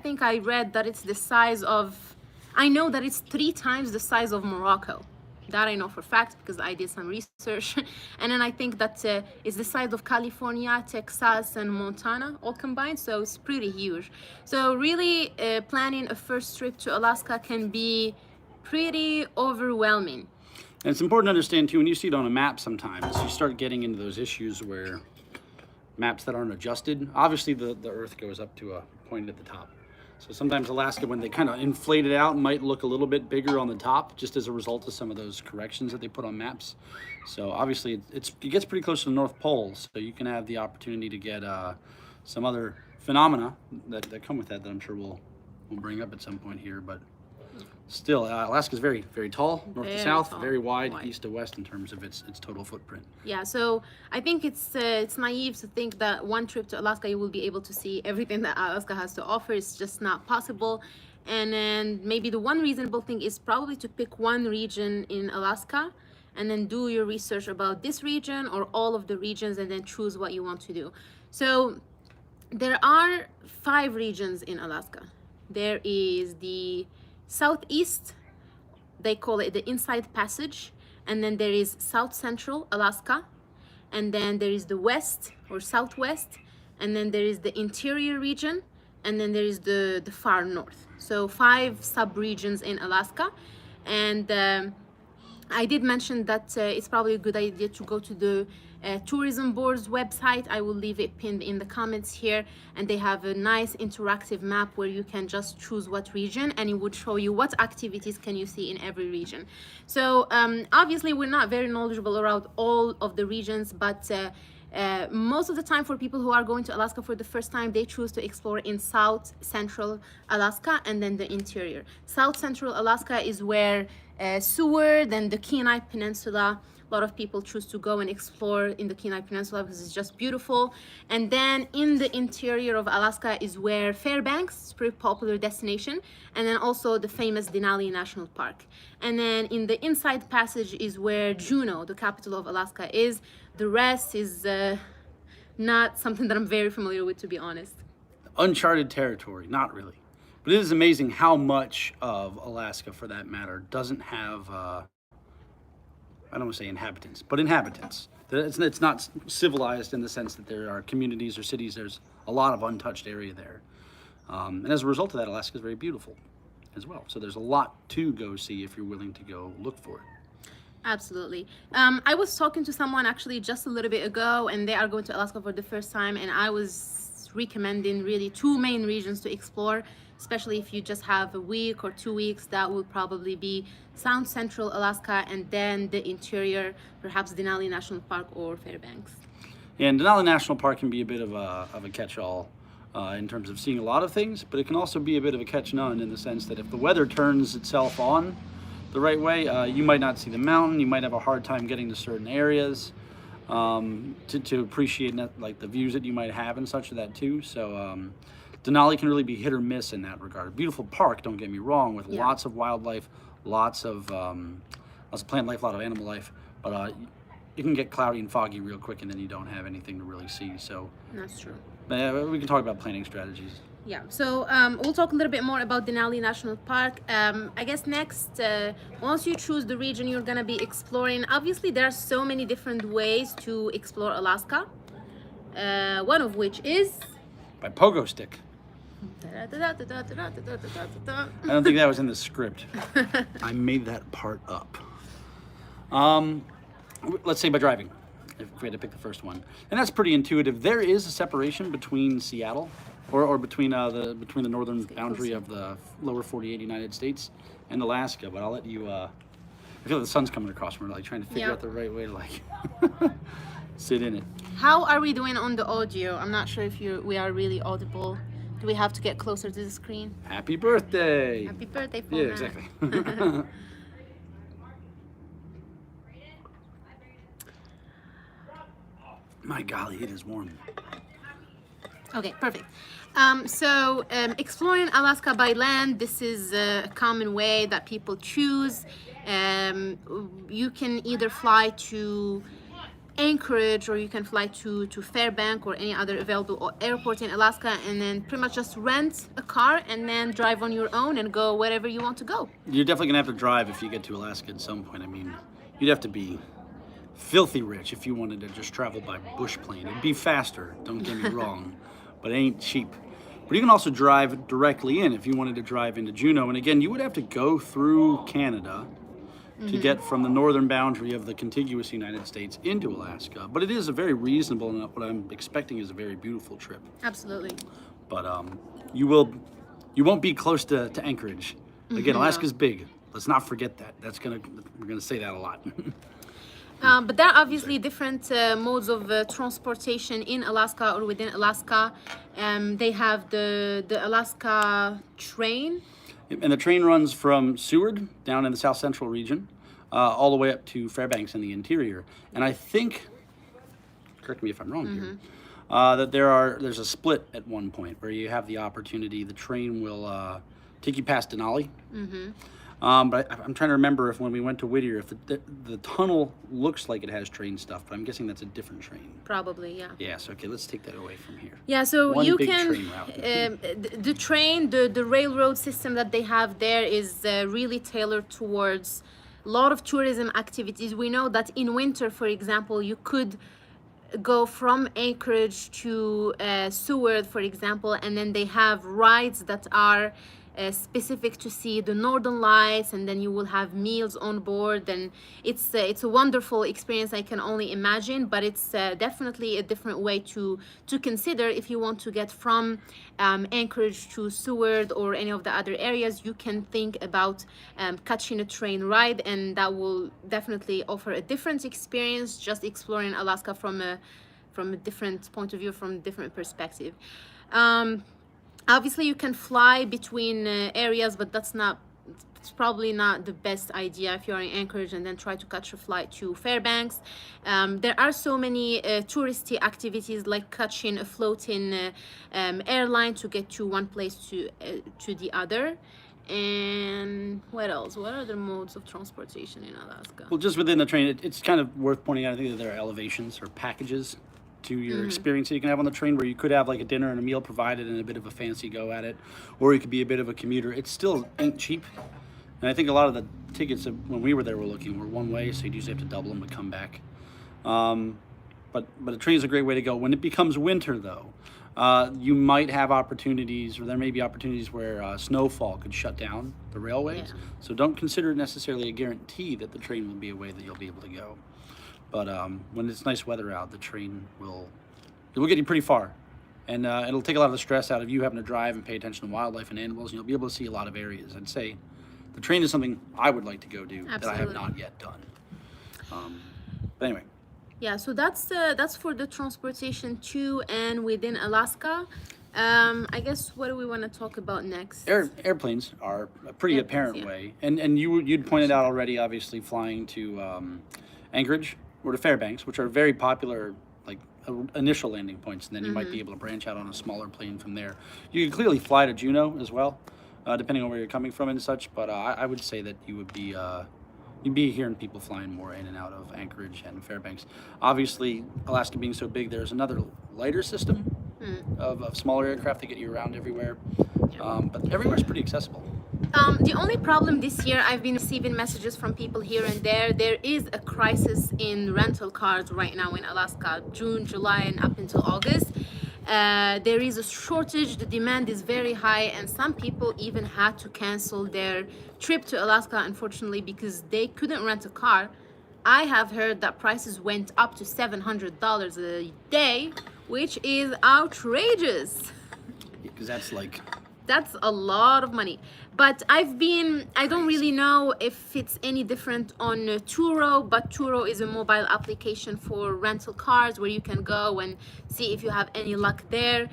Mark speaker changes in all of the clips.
Speaker 1: think I read that it's the size of, I know that it's 3 times the size of Morocco. That I know for fact because I did some research. And then I think that it's the size of California, Texas, and Montana all combined. So it's pretty huge. So really planning a first trip to Alaska can be pretty overwhelming.
Speaker 2: And it's important to understand too, when you see it on a map sometimes, you start getting into those issues where maps that aren't adjusted, obviously the Earth goes up to a point at the top. So sometimes Alaska, when they kind of inflate it out, might look a little bit bigger on the top, just as a result of some of those corrections that they put on maps. So obviously it gets pretty close to the North Pole, so you can have the opportunity to get some other phenomena that come with that I'm sure we'll bring up at some point here. But still, Alaska is very, very tall, north to south, very wide, east to west in terms of its total footprint.
Speaker 1: Yeah, so I think it's naive to think that one trip to Alaska you will be able to see everything that Alaska has to offer. It's just not possible. And then maybe the one reasonable thing is probably to pick one region in Alaska and then do your research about this region or all of the regions and then choose what you want to do. So there are 5 regions in Alaska. There is the Southeast, they call it the Inside Passage, and then there is South Central Alaska, and then there is the West or Southwest, and then there is the Interior region, and then there is the Far North. So 5 sub-regions in Alaska. And I did mention that it's probably a good idea to go to the tourism board's website. I will leave it pinned in the comments here, and they have a nice interactive map where you can just choose what region, and it would show you what activities can you see in every region. So obviously we're not very knowledgeable around all of the regions, but most of the time for people who are going to Alaska for the first time, they choose to explore in South Central Alaska and then the interior. South Central Alaska is where Seward and the Kenai Peninsula, a lot of people choose to go and explore in the Kenai Peninsula because it's just beautiful. And then in the interior of Alaska is where Fairbanks is a pretty popular destination, and then also the famous Denali National Park. And then in the Inside Passage is where Juneau, the capital of Alaska, is. The rest is not something that I'm very familiar with, to be honest.
Speaker 2: Uncharted territory, not really. But it is amazing how much of Alaska, for that matter, doesn't have I don't want to say inhabitants, but inhabitants. It's not civilized in the sense that there are communities or cities. There's a lot of untouched area there. And as a result of that, Alaska is very beautiful as well. So there's a lot to go see if you're willing to go look for it.
Speaker 1: Absolutely. I was talking to someone actually just a little bit ago, and they are going to Alaska for the first time, and I was recommending really 2 main regions to explore, especially if you just have a week or 2 weeks. That will probably be South Central Alaska and then the interior, perhaps Denali National Park or Fairbanks.
Speaker 2: And Denali National Park can be a bit of a catch-all in terms of seeing a lot of things, but it can also be a bit of a catch-none in the sense that if the weather turns itself on the right way, you might not see the mountain, you might have a hard time getting to certain areas to appreciate like the views that you might have and such of that too. So Denali can really be hit or miss in that regard. Beautiful park, don't get me wrong, with lots of wildlife, lots of plant life, a lot of animal life, but it can get cloudy and foggy real quick, and then you don't have anything to really see. So
Speaker 1: that's true.
Speaker 2: We can talk about planning strategies.
Speaker 1: Yeah, so we'll talk a little bit more about Denali National Park. I guess next, once you choose the region you're gonna be exploring, obviously there are so many different ways to explore Alaska. One of which is
Speaker 2: by pogo stick. I don't think that was in the script. I made that part up. Let's say by driving, if we had to pick the first one. And that's pretty intuitive. There is a separation between Seattle or between the northern boundary of the lower 48 United States and Alaska, but I'll let you I feel like the sun's coming across. We're like trying to figure out the right way to like sit in it.
Speaker 1: How are we doing on the audio? I'm not sure if we are really audible. Do we have to get closer to the screen?
Speaker 2: Happy birthday!
Speaker 1: Happy birthday,
Speaker 2: Yeah, exactly. My golly, it is warm.
Speaker 1: Okay, perfect. Exploring Alaska by land, this is a common way that people choose. You can either fly to Anchorage, or you can fly to Fairbanks or any other available airport in Alaska, and then pretty much just rent a car and then drive on your own and go wherever you want to go.
Speaker 2: You're definitely gonna have to drive if you get to Alaska at some point. I mean, you'd have to be filthy rich if you wanted to just travel by bush plane. It'd be faster, don't get me wrong, but it ain't cheap. But you can also drive directly in if you wanted to drive into Juneau. And again, you would have to go through Canada to get from the northern boundary of the contiguous United States into Alaska. But it is a very reasonable, and what I'm expecting is a very beautiful trip.
Speaker 1: Absolutely.
Speaker 2: But you won't be close to Anchorage. Again, Alaska's big. Let's not forget that. We're gonna say that a lot.
Speaker 1: But there are obviously different modes of transportation in Alaska or within Alaska. They have the Alaska train.
Speaker 2: And the train runs from Seward down in the south central region, all the way up to Fairbanks in the interior. And I think, correct me if I'm wrong here, that there's a split at one point where you have the opportunity. The train will take you past Denali. But I'm trying to remember if when we went to Whittier, if the tunnel looks like it has train stuff, but I'm guessing that's a different train.
Speaker 1: Probably, yeah.
Speaker 2: Yes, okay, let's take that away from here.
Speaker 1: Yeah, so
Speaker 2: One
Speaker 1: you
Speaker 2: big
Speaker 1: can,
Speaker 2: train route.
Speaker 1: the train, the railroad system that they have there is really tailored towards a lot of tourism activities. We know that in winter, for example, you could go from Anchorage to Seward, for example, and then they have rides that are specific to see the northern lights, and then you will have meals on board, and it's a wonderful experience. I can only imagine, but it's definitely a different way to consider if you want to get from Anchorage to Seward or any of the other areas. You can think about catching a train ride, and that will definitely offer a different experience, just exploring Alaska from a different point of view, from a different perspective. Obviously, you can fly between areas, but it's probably not the best idea if you're in Anchorage and then try to catch a flight to Fairbanks. There are so many touristy activities like catching a floating airline to get to one place to the other. And what else? What other modes of transportation in Alaska?
Speaker 2: Well, just within the train, it's kind of worth pointing out, I think that there are elevations or packages to your experience that you can have on the train, where you could have like a dinner and a meal provided and a bit of a fancy go at it, or you could be a bit of a commuter. It still ain't cheap. And I think a lot of the tickets when we were there were one way, so you'd usually have to double them to come back. But a train is a great way to go. When it becomes winter, though, you might have opportunities, or there may be opportunities where snowfall could shut down the railways.
Speaker 1: Yeah.
Speaker 2: So don't consider it necessarily a guarantee that the train will be a way that you'll be able to go. But when it's nice weather out, the train will get you pretty far. And it'll take a lot of the stress out of you having to drive and pay attention to wildlife and animals, and you'll be able to see a lot of areas. I'd say the train is something I would like to go do that I have not yet done. But anyway.
Speaker 1: Yeah, so that's for the transportation to and within Alaska. I guess what do we want to talk about next?
Speaker 2: Airplanes are a pretty apparent
Speaker 1: yeah.
Speaker 2: way. And you'd pointed out already, obviously, flying to Anchorage or to Fairbanks, which are very popular, like initial landing points, and then you might be able to branch out on a smaller plane from there. You can clearly fly to Juneau as well, depending on where you're coming from and such. But I would say that you'd be hearing people flying more in and out of Anchorage and Fairbanks. Obviously, Alaska being so big, there's another lighter system of smaller aircraft that get you around everywhere. But everywhere's pretty accessible.
Speaker 1: The only problem this year, I've been receiving messages from people here and there. There is a crisis in rental cars right now in Alaska, June, July, and up until August. There is a shortage, the demand is very high, and some people even had to cancel their trip to Alaska, unfortunately, because they couldn't rent a car. I have heard that prices went up to $700 a day, which is outrageous.
Speaker 2: Because
Speaker 1: That's a lot of money. But I don't really know if it's any different on Turo, but Turo is a mobile application for rental cars where you can go and see if you have any luck there.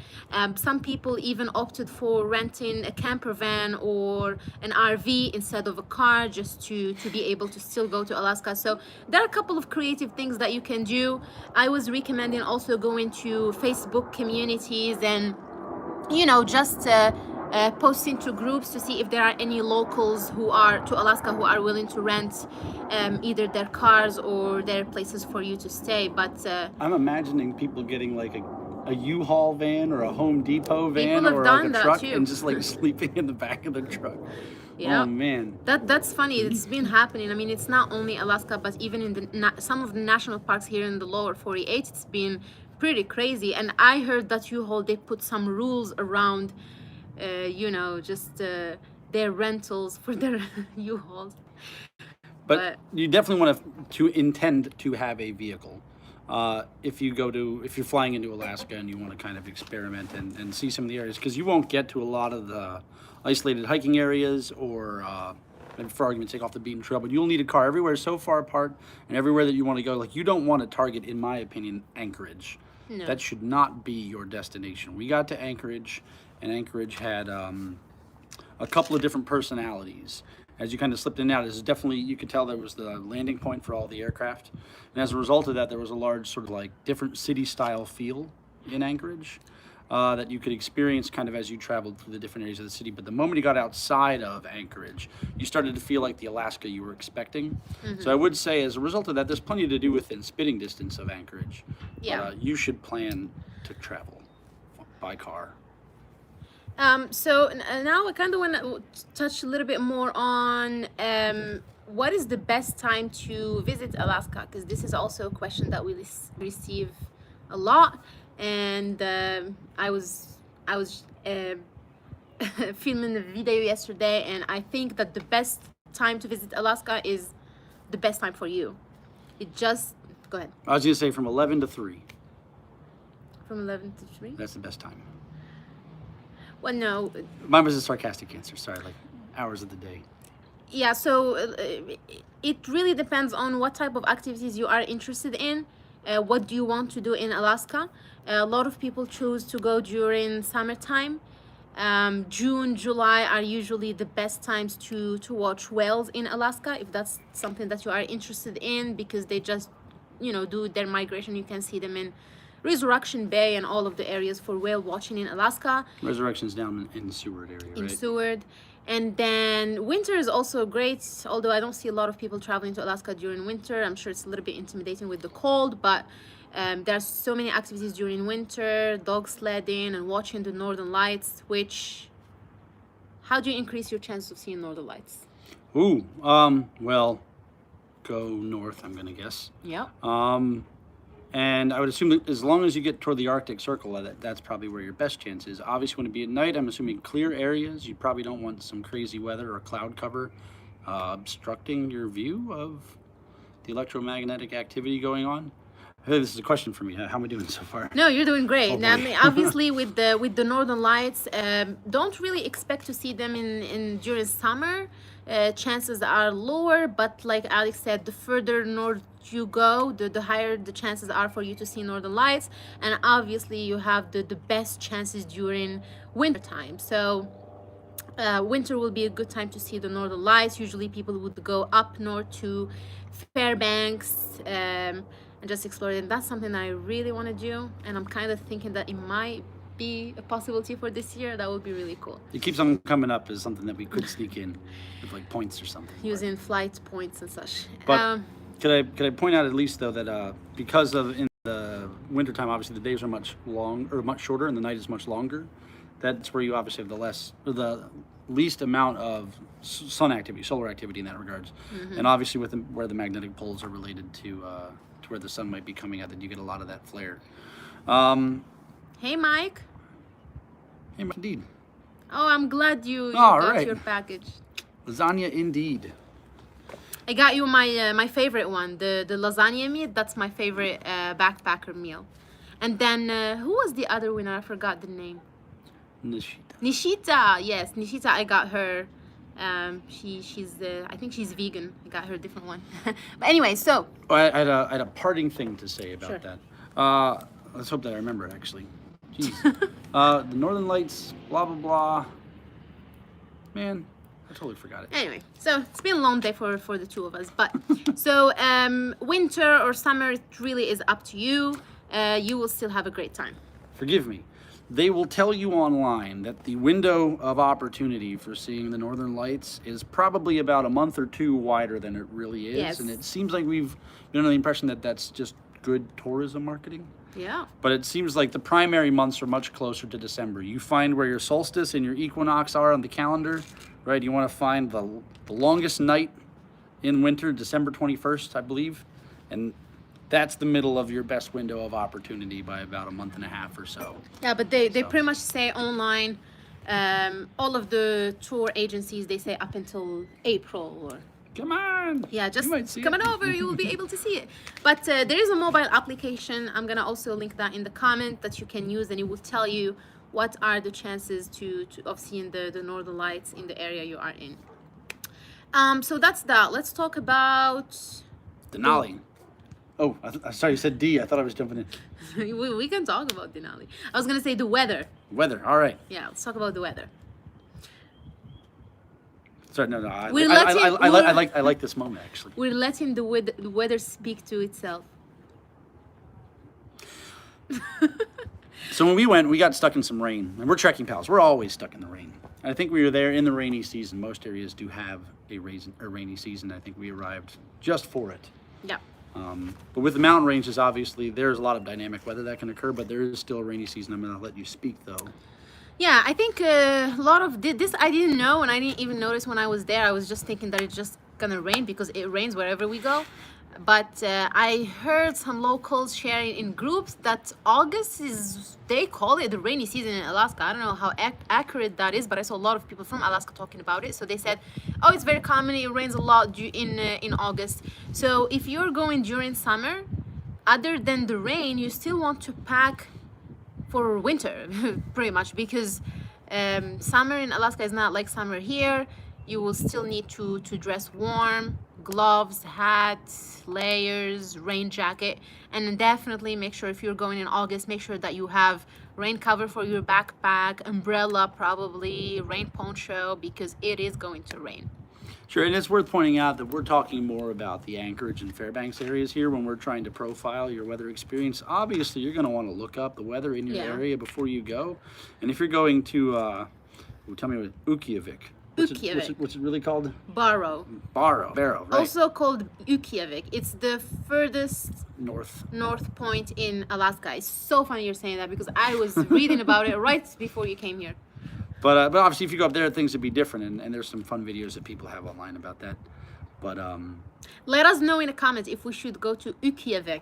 Speaker 1: Some people even opted for renting a camper van or an RV instead of a car, just to be able to still go to Alaska. So there are a couple of creative things that you can do. I was recommending also going to Facebook communities and, just posting to groups to see if there are any locals who are to Alaska who are willing to rent either their cars or their places for you to stay. But
Speaker 2: I'm imagining people getting like a U-Haul van or a Home Depot van
Speaker 1: people have
Speaker 2: or like
Speaker 1: done
Speaker 2: a
Speaker 1: that
Speaker 2: truck
Speaker 1: too.
Speaker 2: and just like sleeping in the back of the truck.
Speaker 1: Yeah.
Speaker 2: Oh man.
Speaker 1: That's funny. It's been happening. I mean, it's not only Alaska, but even in some of the national parks here in the lower 48, it's been pretty crazy. And I heard that U-Haul, they put some rules around, just their rentals for their U-Hauls.
Speaker 2: But you definitely want to intend to have a vehicle. If you're flying into Alaska and you want to kind of experiment and see some of the areas, because you won't get to a lot of the isolated hiking areas or for argument's sake off the beaten trail, but you'll need a car everywhere so far apart and everywhere that you want to go. Like you don't want to target, in my opinion, Anchorage.
Speaker 1: No.
Speaker 2: That should not be your destination. We got to Anchorage, and Anchorage had a couple of different personalities. As you kind of slipped in and out, is definitely, you could tell there was the landing point for all the aircraft. And as a result of that, there was a large sort of like different city style feel in Anchorage that you could experience kind of as you traveled through the different areas of the city. But the moment you got outside of Anchorage, you started to feel like the Alaska you were expecting. Mm-hmm. So I would say as a result of that, there's plenty to do within spitting distance of Anchorage.
Speaker 1: Yeah.
Speaker 2: But, you should plan to travel by car.
Speaker 1: So now I kind of want to touch a little bit more on what is the best time to visit Alaska, because this is also a question that we receive a lot, and I was filming a video yesterday, and I think that the best time to visit Alaska is the best time for you. Go ahead.
Speaker 2: I was going to say from 11 to 3.
Speaker 1: From 11 to 3?
Speaker 2: That's the best time.
Speaker 1: Well, no.
Speaker 2: Mine was a sarcastic answer. Sorry, like hours of the day.
Speaker 1: Yeah, so it really depends on what type of activities you are interested in. What do you want to do in Alaska? A lot of people choose to go during summertime. June, July are usually the best times to watch whales in Alaska, if that's something that you are interested in, because they just, do their migration. You can see them in Resurrection Bay and all of the areas for whale watching in Alaska.
Speaker 2: Resurrection's down in Seward area, right?
Speaker 1: In Seward. And then winter is also great, although I don't see a lot of people traveling to Alaska during winter. I'm sure it's a little bit intimidating with the cold, but there's so many activities during winter, dog sledding and watching the northern lights, how do you increase your chances of seeing northern lights?
Speaker 2: Well, go north, I'm gonna guess.
Speaker 1: Yeah.
Speaker 2: And I would assume that as long as you get toward the Arctic Circle, that's probably where your best chance is. Obviously, when it be at night, I'm assuming clear areas. You probably don't want some crazy weather or cloud cover obstructing your view of the electromagnetic activity going on. Hey, this is a question for me. How am I doing so far?
Speaker 1: No, you're doing great.
Speaker 2: Oh,
Speaker 1: I mean, obviously, with the northern lights, don't really expect to see them in during summer. Chances are lower, but like Alex said, the further north you go, the higher the chances are for you to see northern lights. And obviously, you have the best chances during winter time. So winter will be a good time to see the northern lights. Usually, people would go up north to Fairbanks. And just explore it. And that's something I really want to do, and I'm kind of thinking that it might be a possibility for this year. That would be really cool.
Speaker 2: It keeps on coming up as something that we could sneak in with like points or something.
Speaker 1: Using flight points and such.
Speaker 2: But could I point out at least though that because of in the wintertime, obviously the days are much shorter and the night is much longer. That's where you obviously have the least amount of sun activity, solar activity in that regards. Mm-hmm. And obviously where the magnetic poles are related to where the sun might be coming at, that you get a lot of that flare.
Speaker 1: Hey, Mike.
Speaker 2: Hey, Mike, indeed.
Speaker 1: Oh, I'm glad you got your package.
Speaker 2: Lasagna, indeed.
Speaker 1: I got you my favorite one, the lasagna meat. That's my favorite backpacker meal. And then who was the other winner? I forgot the name. Nishita. Yes, Nishita. I got her. She's I think she's vegan. I got her a different one. But anyway, so
Speaker 2: I had a parting thing to say about that. Let's hope that I remember it actually. Jeez. The Northern Lights, blah blah blah. Man, I totally forgot it.
Speaker 1: Anyway, so it's been a long day for the two of us. But so winter or summer, it really is up to you. You will still have a great time.
Speaker 2: Forgive me. they will tell you online that the window of opportunity for seeing the northern lights is probably about a month or two wider than it really is.
Speaker 1: Yes.
Speaker 2: And it seems like we've been under the impression that that's just good tourism marketing.
Speaker 1: Yeah.
Speaker 2: But it seems like the primary months are much closer to December. You find where your solstice and your equinox are on the calendar, right? You want to find the longest night in winter, December 21st, I believe. And that's the middle of your best window of opportunity by about a month and a half or so.
Speaker 1: Yeah, but they
Speaker 2: So-
Speaker 1: pretty much say online, all of the tour agencies, they say up until April or
Speaker 2: Come on.
Speaker 1: yeah, just
Speaker 2: You might see
Speaker 1: come on
Speaker 2: it.
Speaker 1: over, you will be able to see it. But there is a mobile application. I'm gonna also link that in the comment that you can use, and it will tell you what are the chances of seeing the northern lights in the area you are in. So that's that. Let's talk about
Speaker 2: Denali. Oh, sorry, you said D. I thought I was jumping in.
Speaker 1: we can talk about Denali. I was gonna say the weather.
Speaker 2: Weather. All right.
Speaker 1: Yeah, let's talk about the weather.
Speaker 2: Sorry, no. I like this moment actually.
Speaker 1: We're letting the weather speak to itself.
Speaker 2: So when we went, we got stuck in some rain, and we're trekking pals. We're always stuck in the rain. I think we were there in the rainy season. Most areas do have a rainy season. I think we arrived just for it.
Speaker 1: Yeah.
Speaker 2: But with the mountain ranges, obviously, there's a lot of dynamic weather that can occur, but there is still a rainy season. I'm going to let you speak, though.
Speaker 1: Yeah, I think a lot of this I didn't know, and I didn't even notice when I was there. I was just thinking that it's just gonna rain because it rains wherever we go. But I heard some locals sharing in groups that August is, they call it the rainy season in Alaska. I don't know how accurate that is, but I saw a lot of people from Alaska talking about it. So they said, oh, it's very common, it rains a lot in August. So if you're going during summer, other than the rain, you still want to pack for winter pretty much, because summer in Alaska is not like summer here. You will still need to dress warm, gloves, hats, layers, rain jacket, and definitely make sure if you're going in August, make sure that you have rain cover for your backpack, umbrella, probably rain poncho, because it is going to rain.
Speaker 2: Sure, and it's worth pointing out that we're talking more about the Anchorage and Fairbanks areas here when we're trying to profile your weather experience. Obviously, you're going to want to look up the weather in your
Speaker 1: Yeah.
Speaker 2: area before you go. And if you're going to, tell me what, Ukiavik. What's it really called?
Speaker 1: Barrow.
Speaker 2: Barrow, right?
Speaker 1: Also called Ukiavik. It's the furthest
Speaker 2: North
Speaker 1: point in Alaska. It's so funny you're saying that because I was reading about it right before you came here.
Speaker 2: But obviously, if you go up there, things would be different, and there's some fun videos that people have online about that. But
Speaker 1: let us know in the comments if we should go to Ukiavik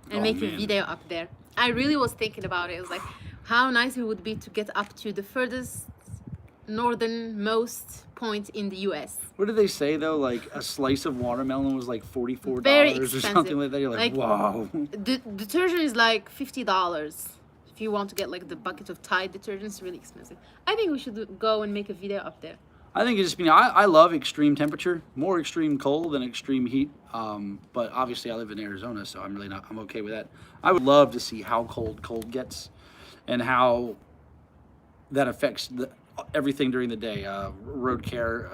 Speaker 1: and make a
Speaker 2: man.
Speaker 1: video up there. I really was thinking about it. It was like, how nice it would be to get up to the furthest northernmost point in the U.S.
Speaker 2: What did they say though? Like a slice of watermelon was like $44
Speaker 1: Very
Speaker 2: or
Speaker 1: expensive.
Speaker 2: something like that. You're like, wow.
Speaker 1: The detergent is like $50. If you want to get like the bucket of Tide detergent, it's really expensive. I think we should go and make a video up there.
Speaker 2: I think it's just, I love extreme temperature, more extreme cold than extreme heat. But obviously I live in Arizona, so I'm okay with that. I would love to see how cold gets and how that affects everything during the day. Road care,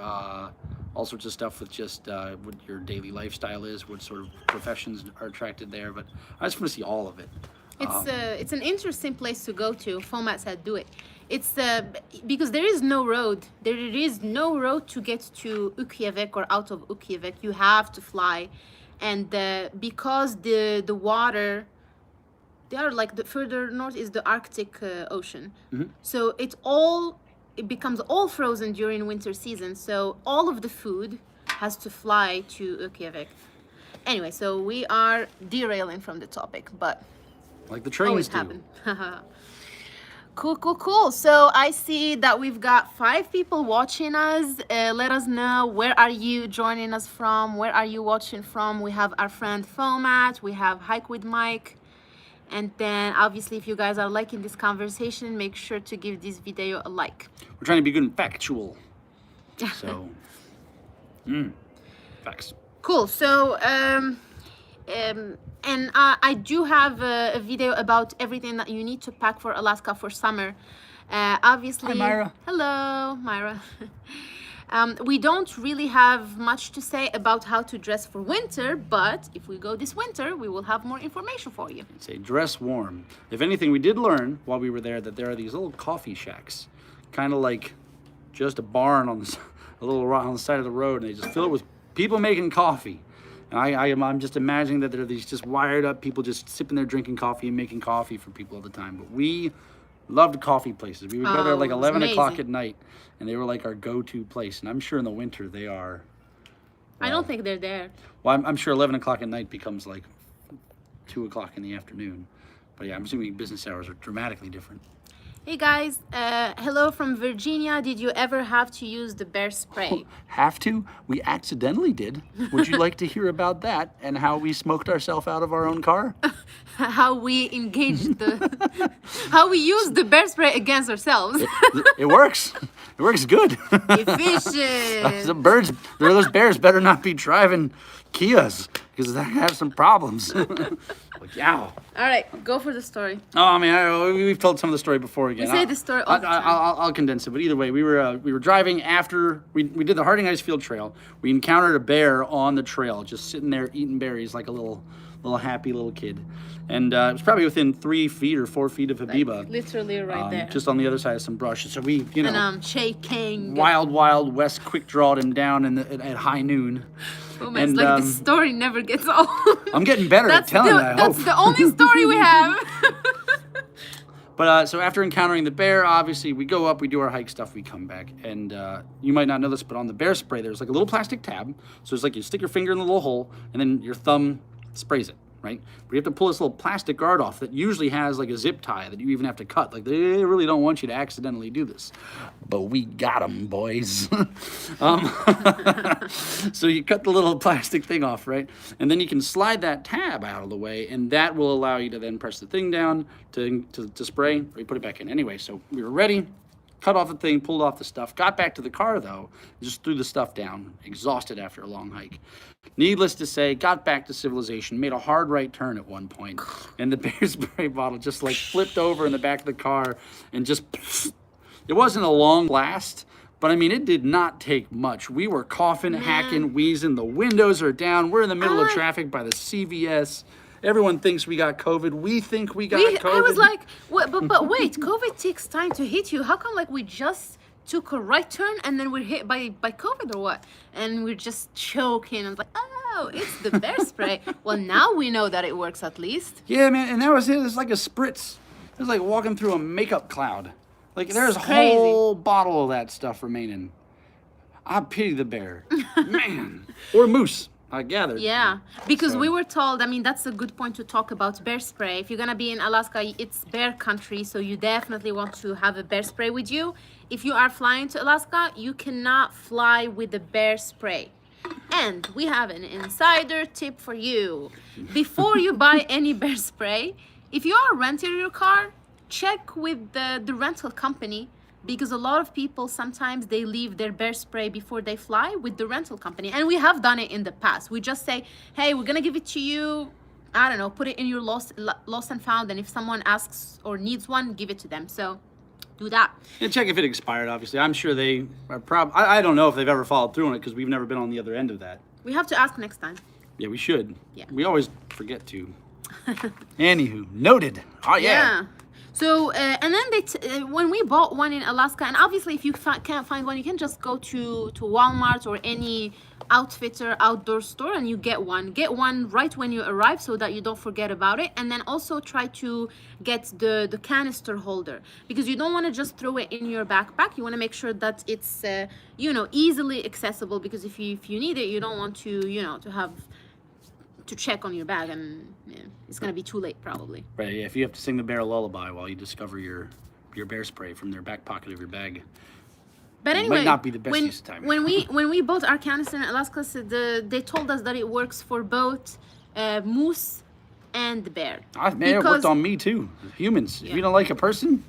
Speaker 2: all sorts of stuff with just what your daily lifestyle is, what sort of professions are attracted there. But I just want to see all of it.
Speaker 1: It's an interesting place to go to. FOMAT said do it. It's because there is no road. There is no road to get to Ukiavik or out of Ukiavik. You have to fly, and because the water, they are like the further north is the Arctic Ocean.
Speaker 2: Mm-hmm.
Speaker 1: So it becomes all frozen during winter season. So all of the food has to fly to Ukiavik. Anyway, so we are derailing from the topic, but
Speaker 2: Like the trains
Speaker 1: always
Speaker 2: do.
Speaker 1: happen. Cool. So I see that we've got 5 people watching us. Let us know, where are you joining us from? Where are you watching from? We have our friend FOMAT. We have Hike with Mike. And then obviously if you guys are liking this conversation, make sure to give this video a like.
Speaker 2: We're trying to be good and factual. So, facts.
Speaker 1: Cool. So and I do have a video about everything that you need to pack for Alaska for summer. Obviously.
Speaker 2: Hi, Myra.
Speaker 1: Hello, Myra. We don't really have much to say about how to dress for winter, but if we go this winter, we will have more information for you.
Speaker 2: Say dress warm. If anything, we did learn while we were there that there are these little coffee shacks, kind of like just a barn on the, a little on the side of the road, and they just fill it with people making coffee. And I'm just imagining that there are these just wired up people just sipping there, drinking coffee and making coffee for people all the time. But we loved coffee places. We would go there like 11 o'clock at night, and they were like our go-to place. And I'm sure in the winter they are.
Speaker 1: I don't think they're there.
Speaker 2: Well, I'm sure 11 o'clock at night becomes like 2 o'clock in the afternoon. But yeah, I'm assuming business hours are dramatically different.
Speaker 1: Hey guys, hello from Virginia. Did you ever have to use the bear spray?
Speaker 2: Have to? We accidentally did. Would you like to hear about that and how we smoked ourselves out of our own car?
Speaker 1: How we engaged how we used the bear spray against ourselves.
Speaker 2: It works. It works good.
Speaker 1: Efficient.
Speaker 2: Those bears better not be driving Kias because they have some problems. Like, yow.
Speaker 1: All right, go for the story.
Speaker 2: Oh, I mean, we've told some of the story before again.
Speaker 1: We say the story all the time.
Speaker 2: I'll condense it, but either way, we were driving after we did the Harding Icefield Trail. We encountered a bear on the trail, just sitting there eating berries like a little happy little kid, and it was probably within 3 feet or 4 feet of Habiba,
Speaker 1: Like, literally right there.
Speaker 2: just on the other side of some brush. So we,
Speaker 1: And shaking.
Speaker 2: wild west quick drawed him down at high noon.
Speaker 1: Oh man, it's like the story never gets old.
Speaker 2: I'm getting better at telling it.
Speaker 1: That's the only story we have.
Speaker 2: But so after encountering the bear, obviously we go up, we do our hike stuff, we come back, and you might not know this, but on the bear spray there's like a little plastic tab. So it's like you stick your finger in the little hole, and then your thumb sprays it, right? But you have to pull this little plastic guard off that usually has like a zip tie that you even have to cut. Like they really don't want you to accidentally do this. But we got them, boys. So you cut the little plastic thing off, right? And then you can slide that tab out of the way, and that will allow you to then press the thing down to spray, or you put it back in. Anyway, so we were ready. Cut off the thing, pulled off the stuff, got back to the car though, just threw the stuff down, exhausted after a long hike. Needless to say, got back to civilization, made a hard right turn at one point, and the bear spray bottle just like flipped over in the back of the car and just, it wasn't a long blast, but I mean, it did not take much. We were coughing, hacking, wheezing, the windows are down, we're in the middle of traffic by the CVS. Everyone thinks we got COVID. We think we got COVID.
Speaker 1: I was like, but wait, COVID takes time to hit you. How come like we just took a right turn and then we're hit by COVID or what? And we're just choking. I was like, oh, it's the bear spray. Well, now we know that it works at least.
Speaker 2: Yeah, man, and that was it. It was like a spritz. It was like walking through a makeup cloud. Like there's a whole bottle of that stuff remaining. I pity the bear. Man. Or moose. I gathered.
Speaker 1: Yeah, because we were told, I mean, that's a good point to talk about bear spray. If you're going to be in Alaska, it's bear country, so you definitely want to have a bear spray with you. If you are flying to Alaska, you cannot fly with the bear spray. And we have an insider tip for you. Before you buy any bear spray, if you are renting your car, check with the rental company, because a lot of people sometimes they leave their bear spray before they fly with the rental company, and we have done it in the past. We just say, hey, we're gonna give it to you, I don't know, put it in your lost and found, and if someone asks or needs one, give it to them. So do that.
Speaker 2: And check if it expired, obviously. I'm sure they are I don't know if they've ever followed through on it because we've never been on the other end of that.
Speaker 1: We have to ask next time.
Speaker 2: Yeah, we should.
Speaker 1: Yeah.
Speaker 2: We always forget to. Anywho, noted. Oh, yeah.
Speaker 1: So, and then when we bought one in Alaska, and obviously if you can't find one, you can just go to Walmart or any outfitter outdoor store and you get one. Get one right when you arrive so that you don't forget about it. And then also try to get the canister holder, because you don't want to just throw it in your backpack. You want to make sure that it's, easily accessible, because if you need it, you don't want to, to have to check on your bag, and it's gonna be too late probably.
Speaker 2: Right. Yeah. If you have to sing the bear a lullaby while you discover your bear spray from their back pocket of your bag,
Speaker 1: but anyway,
Speaker 2: might not be the best use of time.
Speaker 1: when we bought our canister in Alaska, so they told us that it works for both moose and the bear.
Speaker 2: It worked on me too. Humans. Yeah. If you don't like a person,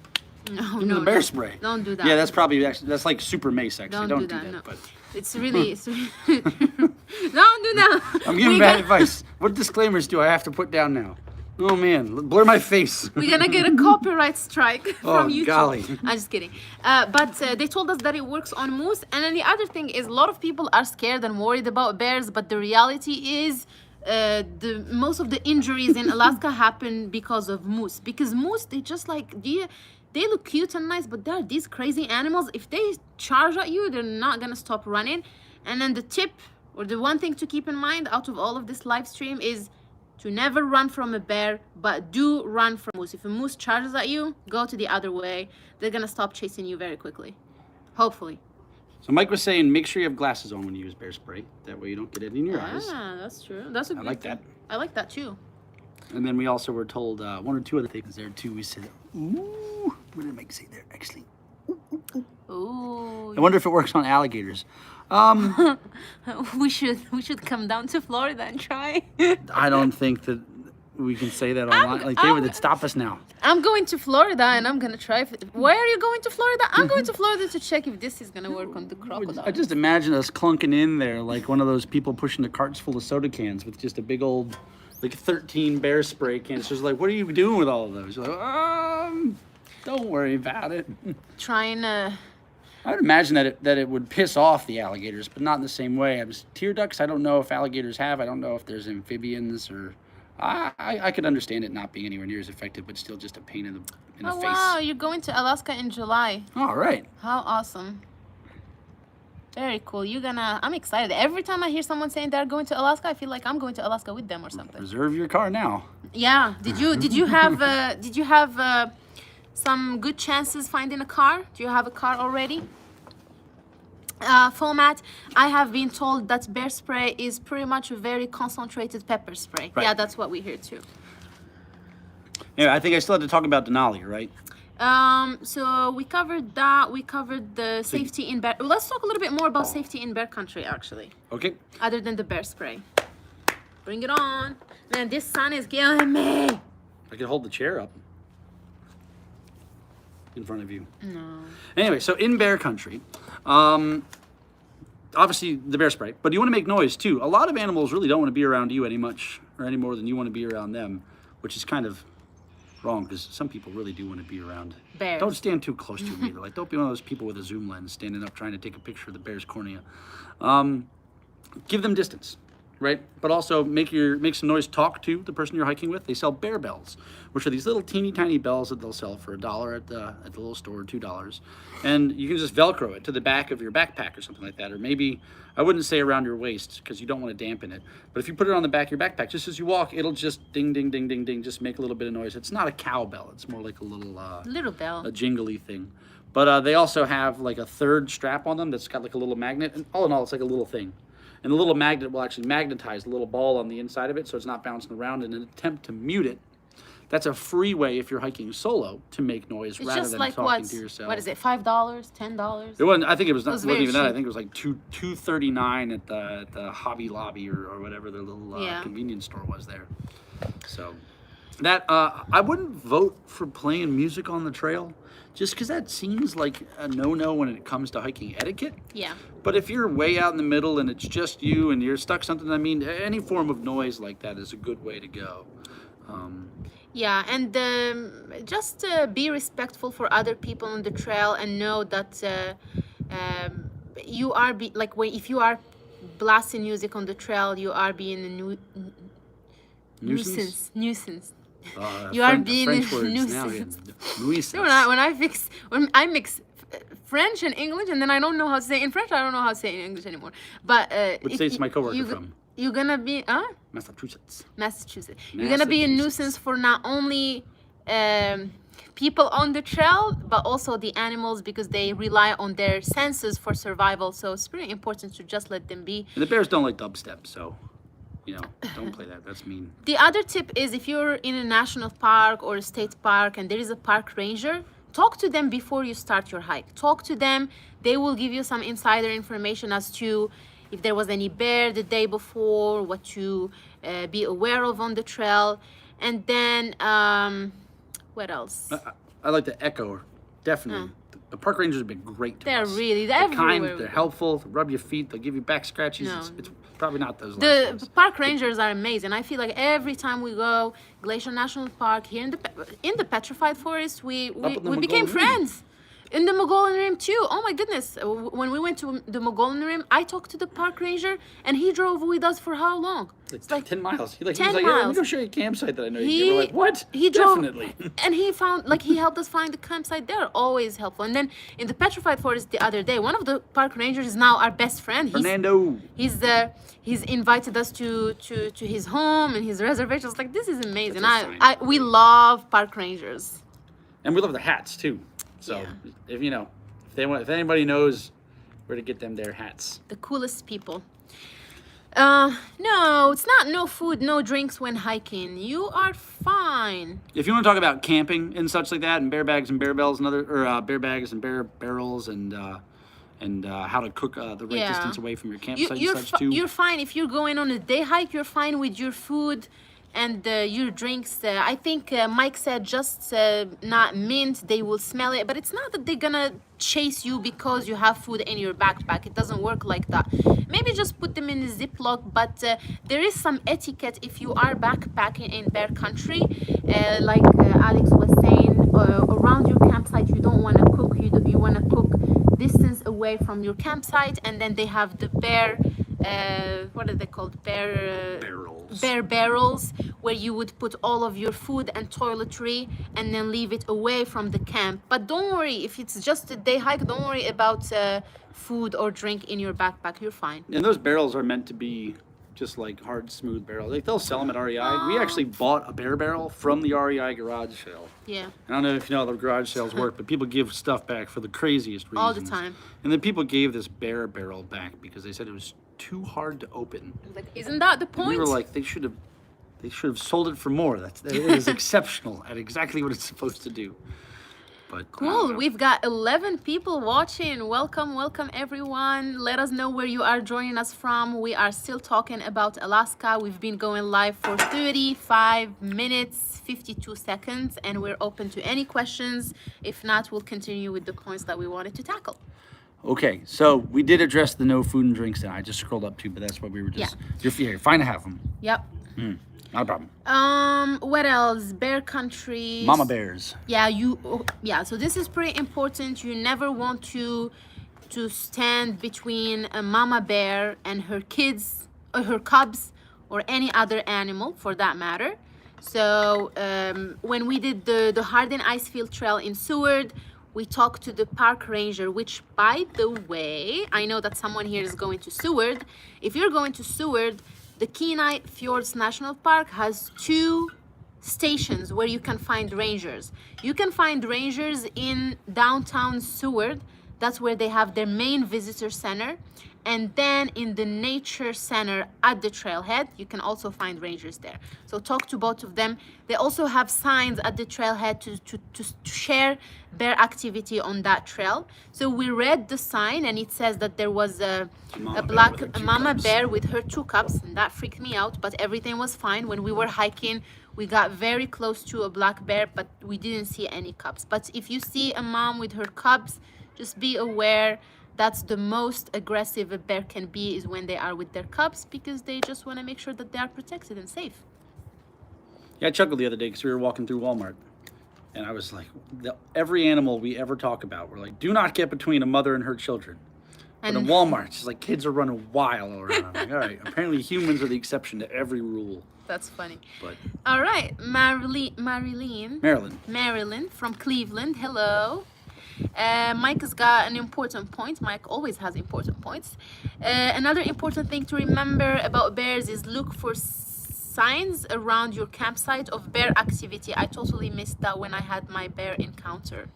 Speaker 1: no,
Speaker 2: the bear spray.
Speaker 1: Don't do that.
Speaker 2: Yeah, that's like super mace actually. Don't do that.
Speaker 1: No.
Speaker 2: But
Speaker 1: it's really don't do that.
Speaker 2: I'm giving bad advice. What disclaimers do I have to put down now? Oh man, blur my face.
Speaker 1: We're gonna get a copyright strike from YouTube.
Speaker 2: Golly.
Speaker 1: I'm just kidding. But they told us that it works on moose. And then the other thing is, a lot of people are scared and worried about bears, but the reality is, the most of the injuries in Alaska happen because of moose. Because moose, they just like they look cute and nice, but they're these crazy animals. If they charge at you, they're not gonna stop running. And then the tip, or the one thing to keep in mind out of all of this live stream, is to never run from a bear, but do run from a moose. If a moose charges at you, go to the other way. They're gonna stop chasing you very quickly, hopefully.
Speaker 2: So Mike was saying, make sure you have glasses on when you use bear spray. That way you don't get it in your eyes.
Speaker 1: Ah, that's true. That's a good
Speaker 2: like
Speaker 1: thing.
Speaker 2: that.
Speaker 1: I like that too.
Speaker 2: And then we also were told one or two other things there too. We said, ooh, what did Mike say there? Actually,
Speaker 1: Ooh.
Speaker 2: I wonder if it works on alligators.
Speaker 1: we should come down to Florida and try.
Speaker 2: I don't think that we can say that online. Like they would stop us now.
Speaker 1: I'm going to Florida and I'm gonna try. Why are you going to Florida? I'm going to Florida to check if this is gonna work on the crocodile.
Speaker 2: I just imagine us clunking in there like one of those people pushing the carts full of soda cans with just a big old, like 13 bear spray cans. So it's like, what are you doing with all of those? You're like, don't worry about it.
Speaker 1: Trying to.
Speaker 2: I would imagine that it would piss off the alligators, but not in the same way. Tear ducks, I don't know if alligators have. I don't know if there's amphibians or. I could understand it not being anywhere near as effective, but still just a pain in the face.
Speaker 1: Wow, you're going to Alaska in July.
Speaker 2: All right.
Speaker 1: How awesome. Very cool. I'm excited. Every time I hear someone saying they're going to Alaska, I feel like I'm going to Alaska with them or something.
Speaker 2: Reserve your car now.
Speaker 1: Yeah. Did you have some good chances finding a car? Do you have a car already? Format, I have been told that bear spray is pretty much a very concentrated pepper spray.
Speaker 2: Right.
Speaker 1: Yeah, that's what we hear too.
Speaker 2: Yeah, I think I still have to talk about Denali, right?
Speaker 1: So we covered that. We covered the safety in bear. Let's talk a little bit more about safety in bear country, actually.
Speaker 2: Okay.
Speaker 1: Other than the bear spray. Bring it on. Man, this sun is killing me.
Speaker 2: I can hold the chair up in front of you.
Speaker 1: No.
Speaker 2: Anyway, so in bear country, obviously the bear spray, but you want to make noise too. A lot of animals really don't want to be around you any more than you want to be around them, which is kind of wrong because some people really do want to be around
Speaker 1: bears.
Speaker 2: Don't stand too close to them either. Like, don't be one of those people with a zoom lens standing up trying to take a picture of the bear's cornea. Give them distance, right? But also make some noise. Talk to the person you're hiking with. They sell bear bells, which are these little teeny tiny bells that they'll sell for $1 at the little store, $2, and you can just Velcro it to the back of your backpack or something like that. Or maybe I wouldn't say around your waist because you don't want to dampen it. But if you put it on the back of your backpack, just as you walk, it'll just ding ding ding ding ding, just make a little bit of noise. It's not a cowbell. It's more like a little
Speaker 1: bell,
Speaker 2: a jingly thing. But they also have like a third strap on them that's got like a little magnet, and all in all, it's like a little thing. And the little magnet will actually magnetize the little ball on the inside of it so it's not bouncing around in an attempt to mute it. That's a free way if you're hiking solo to make noise rather than
Speaker 1: like
Speaker 2: talking to yourself.
Speaker 1: What is it? $5, $10?
Speaker 2: It wasn't. I think it wasn't even
Speaker 1: cheap.
Speaker 2: that. I think it was like $2.39 at the Hobby Lobby or whatever the little convenience store was there. So that I wouldn't vote for playing music on the trail. Just because that seems like a no-no when it comes to hiking etiquette.
Speaker 1: Yeah.
Speaker 2: But if you're way out in the middle and it's just you and you're stuck something, I mean, any form of noise like that is a good way to go.
Speaker 1: Yeah, and just be respectful for other people on the trail and know that you are if you are blasting music on the trail, you are being a nuisance. You are being a nuisance. When I mix French and English, and then I don't know how to say it in French. I don't know how to say it in English anymore. But
Speaker 2: what state's my coworker from?
Speaker 1: You're gonna be
Speaker 2: Massachusetts.
Speaker 1: You're gonna be a nuisance for not only people on the trail, but also the animals because they rely on their senses for survival. So it's pretty important to just let them be.
Speaker 2: And the bears don't like dubstep, so. Don't play that. That's mean.
Speaker 1: The other tip is if you're in a national park or a state park and there is a park ranger, talk to them before you start your hike. Talk to them. They will give you some insider information as to if there was any bear the day before, what to be aware of on the trail. And then, what else?
Speaker 2: I like to echo, definitely. The park rangers have been great to
Speaker 1: They're
Speaker 2: us.
Speaker 1: really
Speaker 2: They're kind,
Speaker 1: everywhere.
Speaker 2: they're helpful, they rub your feet, they'll give you back scratches.
Speaker 1: No.
Speaker 2: It's probably not those last
Speaker 1: The
Speaker 2: ones.
Speaker 1: park rangers are amazing. I feel like every time we go Glacier National Park here in the Petrified Forest, we
Speaker 2: in the
Speaker 1: became
Speaker 2: Mogollon Rim.
Speaker 1: friends. In the Mogollon Rim too. Oh my goodness! When we went to the Mogollon Rim, I talked to the park ranger, and he drove with us for how long?
Speaker 2: It's like 10 miles. He was
Speaker 1: 10
Speaker 2: like, yeah, let me
Speaker 1: miles.
Speaker 2: go show you a campsite that I know you
Speaker 1: He
Speaker 2: can. We're like, what?
Speaker 1: He drove,
Speaker 2: Definitely.
Speaker 1: and he helped us find the campsite. They're always helpful. And then in the Petrified Forest the other day, one of the park rangers is now our best friend.
Speaker 2: Fernando.
Speaker 1: He's invited us to his home and his reservations. Like, this is amazing.
Speaker 2: That's a sign.
Speaker 1: We love park rangers.
Speaker 2: And we love the hats too. So
Speaker 1: Yeah.
Speaker 2: if anybody knows where to get them their hats.
Speaker 1: The coolest people. No, it's not no food, no drinks when hiking. You are fine.
Speaker 2: If you want to talk about camping and such like that, and bear bags and bear bells and bear bags and bear barrels and how to cook the right
Speaker 1: Yeah.
Speaker 2: distance away from your campsite
Speaker 1: You're
Speaker 2: and such too.
Speaker 1: you're fine if you're going on a day hike. You're fine with your food and your drinks. I think Mike said just not mint. They will smell it, but it's not that they're gonna chase you because you have food in your backpack. It doesn't work like that. Maybe just put them in a Ziploc, but there is some etiquette if you are backpacking in bear country. Like Alex was saying, around your campsite, you don't want to cook. You want to cook distance away from your campsite, and then they have the bear. What are they called?
Speaker 2: Barrels.
Speaker 1: Bear barrels, where you would put all of your food and toiletry and then leave it away from the camp. But don't worry, if it's just a day hike, don't worry about food or drink in your backpack. You're fine.
Speaker 2: And those barrels are meant to be just like hard, smooth barrels. Like, they'll sell them at REI. We actually bought a bear barrel from the REI garage sale.
Speaker 1: Yeah.
Speaker 2: I don't know if you know how the garage sales work, but people give stuff back for the craziest reasons.
Speaker 1: All the time.
Speaker 2: And then people gave this bear barrel back because they said it was too hard to open.
Speaker 1: Like, isn't that the
Speaker 2: And
Speaker 1: point?
Speaker 2: we were like, they should have sold it for more. It is exceptional at exactly what it's supposed to do. But I don't
Speaker 1: Cool.
Speaker 2: know.
Speaker 1: We've got 11 people watching. Welcome, welcome everyone. Let us know where you are joining us from. We are still talking about Alaska. We've been going live for 35 minutes, 52 seconds, and we're open to any questions. If not, we'll continue with the points that we wanted to tackle.
Speaker 2: Okay, so we did address the no food and drinks that I just scrolled up to, but that's what we were just. You're here. Fine to have them.
Speaker 1: Yep.
Speaker 2: Not a problem.
Speaker 1: What else? Bear country.
Speaker 2: Mama bears.
Speaker 1: Yeah, so this is pretty important. You never want to stand between a mama bear and her kids or her cubs or any other animal for that matter. So when we did the Hardin Icefield Trail in Seward, we talked to the park ranger, which, by the way, I know that someone here is going to Seward. If you're going to Seward, the Kenai Fjords National Park has 2 stations where you can find rangers. You can find rangers in downtown Seward. That's where they have their main visitor center. And then in the nature center at the trailhead, you can also find rangers there. So talk to both of them. They also have signs at the trailhead to share bear activity on that trail. So we read the sign, and it says that there was a mama bear with her 2 cubs, and that freaked me out, but everything was fine. When we were hiking, we got very close to a black bear, but we didn't see any cubs. But if you see a mom with her cubs, just be aware. That's the most aggressive a bear can be, is when they are with their cubs, because they just want to make sure that they are protected and safe.
Speaker 2: Yeah, I chuckled the other day because we were walking through Walmart, and I was like, every animal we ever talk about, we're like, do not get between a mother and her children. But in Walmart, it's just like kids are running wild all around. I'm like, all right, apparently humans are the exception to every rule.
Speaker 1: That's funny.
Speaker 2: But
Speaker 1: all right, Marilyn from Cleveland. Hello. Mike has got an important point. Mike always has important points. Another important thing to remember about bears is look for signs around your campsite of bear activity. I totally missed that when I had my bear encounter.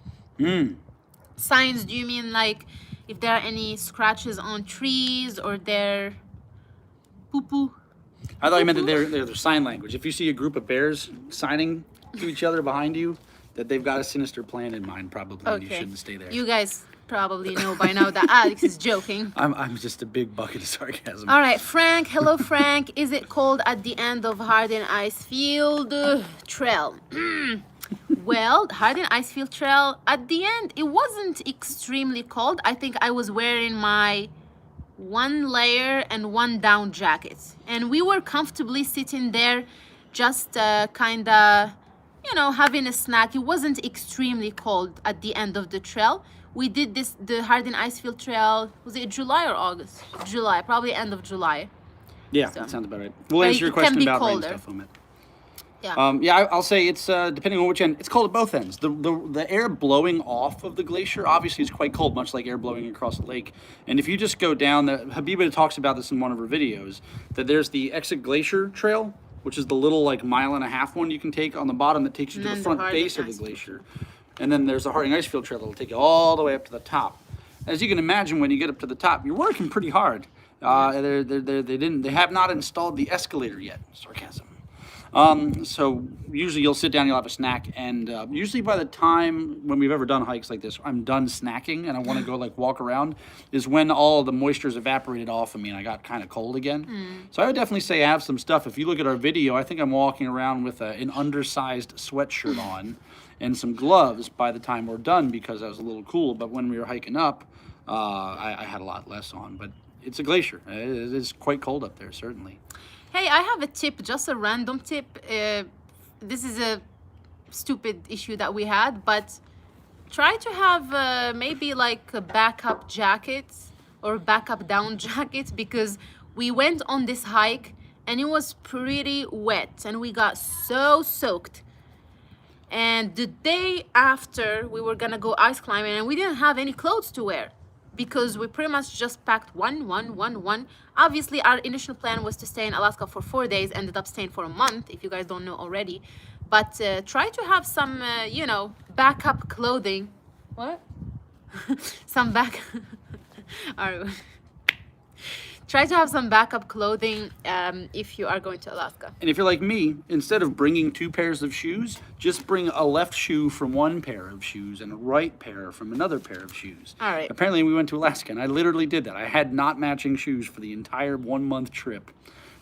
Speaker 1: Signs, do you mean like if there are any scratches on trees or their poo-poo?
Speaker 2: I thought you meant that they're sign language. If you see a group of bears signing to each other behind you, that they've got a sinister plan in mind, probably, and you shouldn't stay there.
Speaker 1: You guys probably know by now that Alex is joking.
Speaker 2: I'm just a big bucket of sarcasm.
Speaker 1: All right, Frank. Hello, Frank. Is it cold at the end of Hardin Icefield Trail? Well, Hardin Icefield Trail, at the end, it wasn't extremely cold. I think I was wearing my one layer and one down jacket. And we were comfortably sitting there, just kind of, you know, having a snack. It wasn't extremely cold at the end of the trail. We did the Hardin Icefield Trail, was it July or August? July, probably end of July.
Speaker 2: Yeah,
Speaker 1: So,
Speaker 2: that sounds about right. We'll answer your question about rain stuff on it.
Speaker 1: Yeah.
Speaker 2: Yeah, I'll say it's depending on which end. It's cold at both ends. The air blowing off of the glacier obviously is quite cold, much like air blowing across a lake. And if you just go down, Habiba talks about this in one of her videos, that there's the Exit Glacier Trail, which is the little like mile-and-a-half one you can take on the bottom that takes you to the front base of the glacier. And then there's the Harding Icefield Trail that will take you all the way up to the top. As you can imagine, when you get up to the top, you're working pretty hard. They have not installed the escalator yet. Sarcasm. So usually you'll sit down, you'll have a snack, and usually by the time when we've ever done hikes like this, I'm done snacking and I want to go like walk around, is when all the moisture's evaporated off of me and I got kind of cold again. So I would definitely say I have some stuff. If you look at our video, I think I'm walking around with an undersized sweatshirt on and some gloves by the time we're done because I was a little cool. But when we were hiking up, I had a lot less on. But it's a glacier. It is quite cold up there, certainly.
Speaker 1: Hey, I have a tip, just a random tip. This is a stupid issue that we had, but try to have maybe like a backup jacket or backup down jacket, because we went on this hike and it was pretty wet and we got so soaked. And the day after, we were gonna go ice climbing and we didn't have any clothes to wear, because we pretty much just packed one. Obviously, our initial plan was to stay in Alaska for 4 days, ended up staying for a month, if you guys don't know already. But try to have some, you know, backup clothing. What? Some back... All right. Try to have some backup clothing if you are going to Alaska.
Speaker 2: And if you're like me, instead of bringing 2 pairs of shoes, just bring a left shoe from one pair of shoes and a right pair from another pair of shoes.
Speaker 1: All right.
Speaker 2: Apparently we went to Alaska and I literally did that. I had not matching shoes for the entire 1-month trip.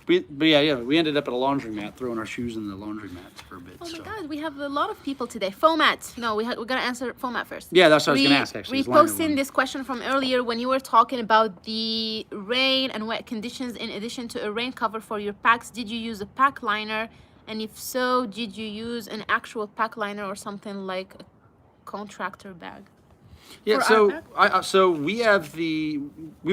Speaker 2: But yeah, we ended up at a laundromat throwing our shoes in the laundromats for a bit.
Speaker 1: Oh my God, we have a lot of people today. FOMAT. No, we gotta answer FOMAT first.
Speaker 2: Yeah, that's what I was gonna ask actually.
Speaker 1: Reposting this question from earlier when you were talking about the rain and wet conditions. In addition to a rain cover for your packs, did you use a pack liner? And if so, did you use an actual pack liner or something like a contractor bag?
Speaker 2: Yeah, so we've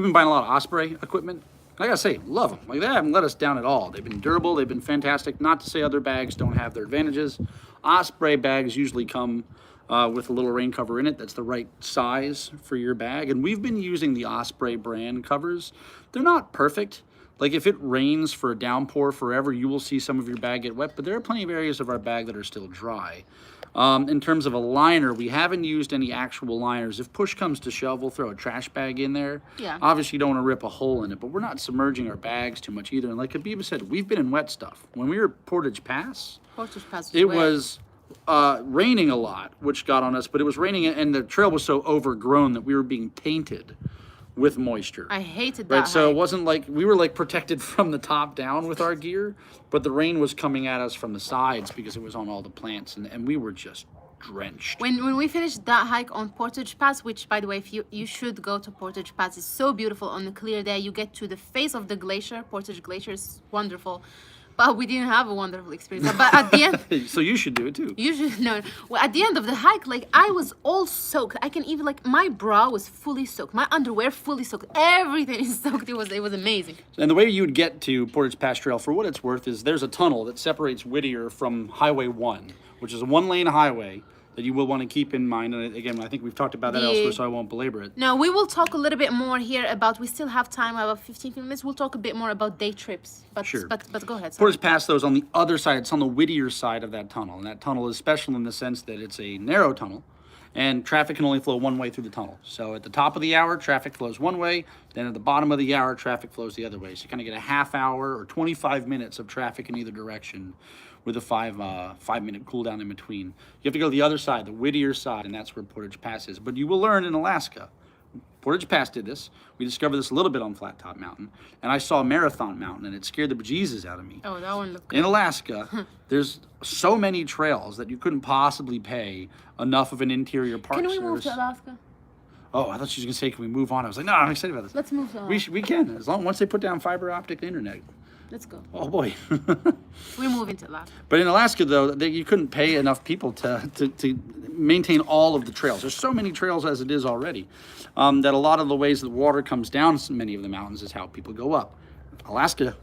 Speaker 2: been buying a lot of Osprey equipment. I gotta say, love them. Like, they haven't let us down at all. They've been durable, they've been fantastic. Not to say other bags don't have their advantages. Osprey bags usually come with a little rain cover in it that's the right size for your bag. And we've been using the Osprey brand covers. They're not perfect. Like, if it rains for a downpour forever, you will see some of your bag get wet, but there are plenty of areas of our bag that are still dry. In terms of a liner, we haven't used any actual liners. If push comes to shove, we'll throw a trash bag in there.
Speaker 1: Yeah.
Speaker 2: Obviously, you don't want to rip a hole in it, but we're not submerging our bags too much either. And like Habiba said, we've been in wet stuff. When we were at Portage Pass, it was raining a lot, which got on us, but it was raining and the trail was so overgrown that we were being tainted with moisture.
Speaker 1: I hated that.
Speaker 2: Right, so it wasn't like we were like protected from the top down with our gear, but the rain was coming at us from the sides because it was on all the plants, and we were just drenched.
Speaker 1: When we finished that hike on Portage Pass, which by the way, if you should go to Portage Pass, it's so beautiful on a clear day. You get to the face of the glacier. Portage Glacier is wonderful. But we didn't have a wonderful experience. But at the end...
Speaker 2: So you should do it too.
Speaker 1: You should, no. Well, at the end of the hike, like, I was all soaked. I can even, like, my bra was fully soaked. My underwear fully soaked. Everything is soaked. It was amazing.
Speaker 2: And the way you would get to Portage Pass Trail, for what it's worth, is there's a tunnel that separates Whittier from Highway 1, which is a 1-lane highway that you will want to keep in mind. And again, I think we've talked about that elsewhere, so I won't belabor it.
Speaker 1: No, we will talk a little bit more here about, we still have time, about 15 minutes. We'll talk a bit more about day trips. But,
Speaker 2: sure.
Speaker 1: But go ahead. Sorry.
Speaker 2: Portage Pass, though, is on the other side. It's on the Whittier side of that tunnel. And that tunnel is special in the sense that it's a narrow tunnel, and traffic can only flow one way through the tunnel. So at the top of the hour, traffic flows one way. Then at the bottom of the hour, traffic flows the other way. So you kind of get a half hour or 25 minutes of traffic in either direction, with a 5-minute cool down in between. You have to go to the other side, the Whittier side, and that's where Portage Pass is. But you will learn in Alaska, Portage Pass did this. We discovered this a little bit on Flat Top Mountain, and I saw Marathon Mountain, and it scared the bejesus out of me.
Speaker 1: Oh, that one looked good.
Speaker 2: In Alaska, there's so many trails that you couldn't possibly pay enough of an interior park
Speaker 1: Can we
Speaker 2: service.
Speaker 1: move to Alaska?
Speaker 2: Oh, I thought she was gonna say, "Can we move on?" I was like, "No, I'm excited about this."
Speaker 1: Let's move to Alaska.
Speaker 2: We can, as long once they put down fiber optic internet.
Speaker 1: Let's go.
Speaker 2: Oh boy.
Speaker 1: We're moving to Alaska.
Speaker 2: But in Alaska, though, you couldn't pay enough people to maintain all of the trails. There's so many trails as it is already, that a lot of the ways that water comes down many of the mountains is how people go up. Alaska,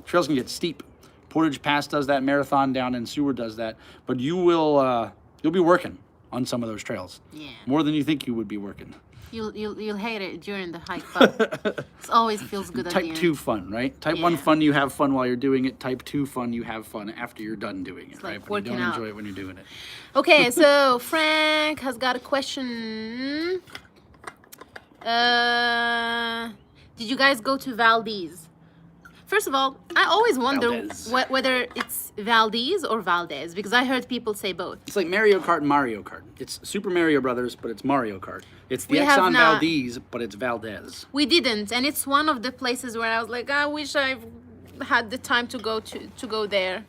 Speaker 2: trails can get steep. Portage Pass does that, Marathon down in Seward does that, but you'll be working on some of those trails.
Speaker 1: Yeah.
Speaker 2: More than you think you would be working.
Speaker 1: You'll hate it during the hike, but it always feels good at the
Speaker 2: Type
Speaker 1: end.
Speaker 2: 2 fun, right? Type 1
Speaker 1: Yeah.
Speaker 2: fun, you have fun while you're doing it. Type 2 fun, you have fun after you're done doing it,
Speaker 1: like
Speaker 2: right? But you don't
Speaker 1: working out.
Speaker 2: enjoy it when you're doing it.
Speaker 1: Okay, so Frank has got a question. Did you guys go to Valdez? First of all, I always wonder
Speaker 2: Valdez.
Speaker 1: whether it's Valdez or Valdez, because I heard people say both.
Speaker 2: It's like Mario Kart and Mario Kart. It's Super Mario Brothers, but it's Mario Kart. It's the
Speaker 1: We have
Speaker 2: Exxon
Speaker 1: not-
Speaker 2: Valdez, but it's Valdez.
Speaker 1: We didn't, and it's one of the places where I was like, I wish I had the time to go there.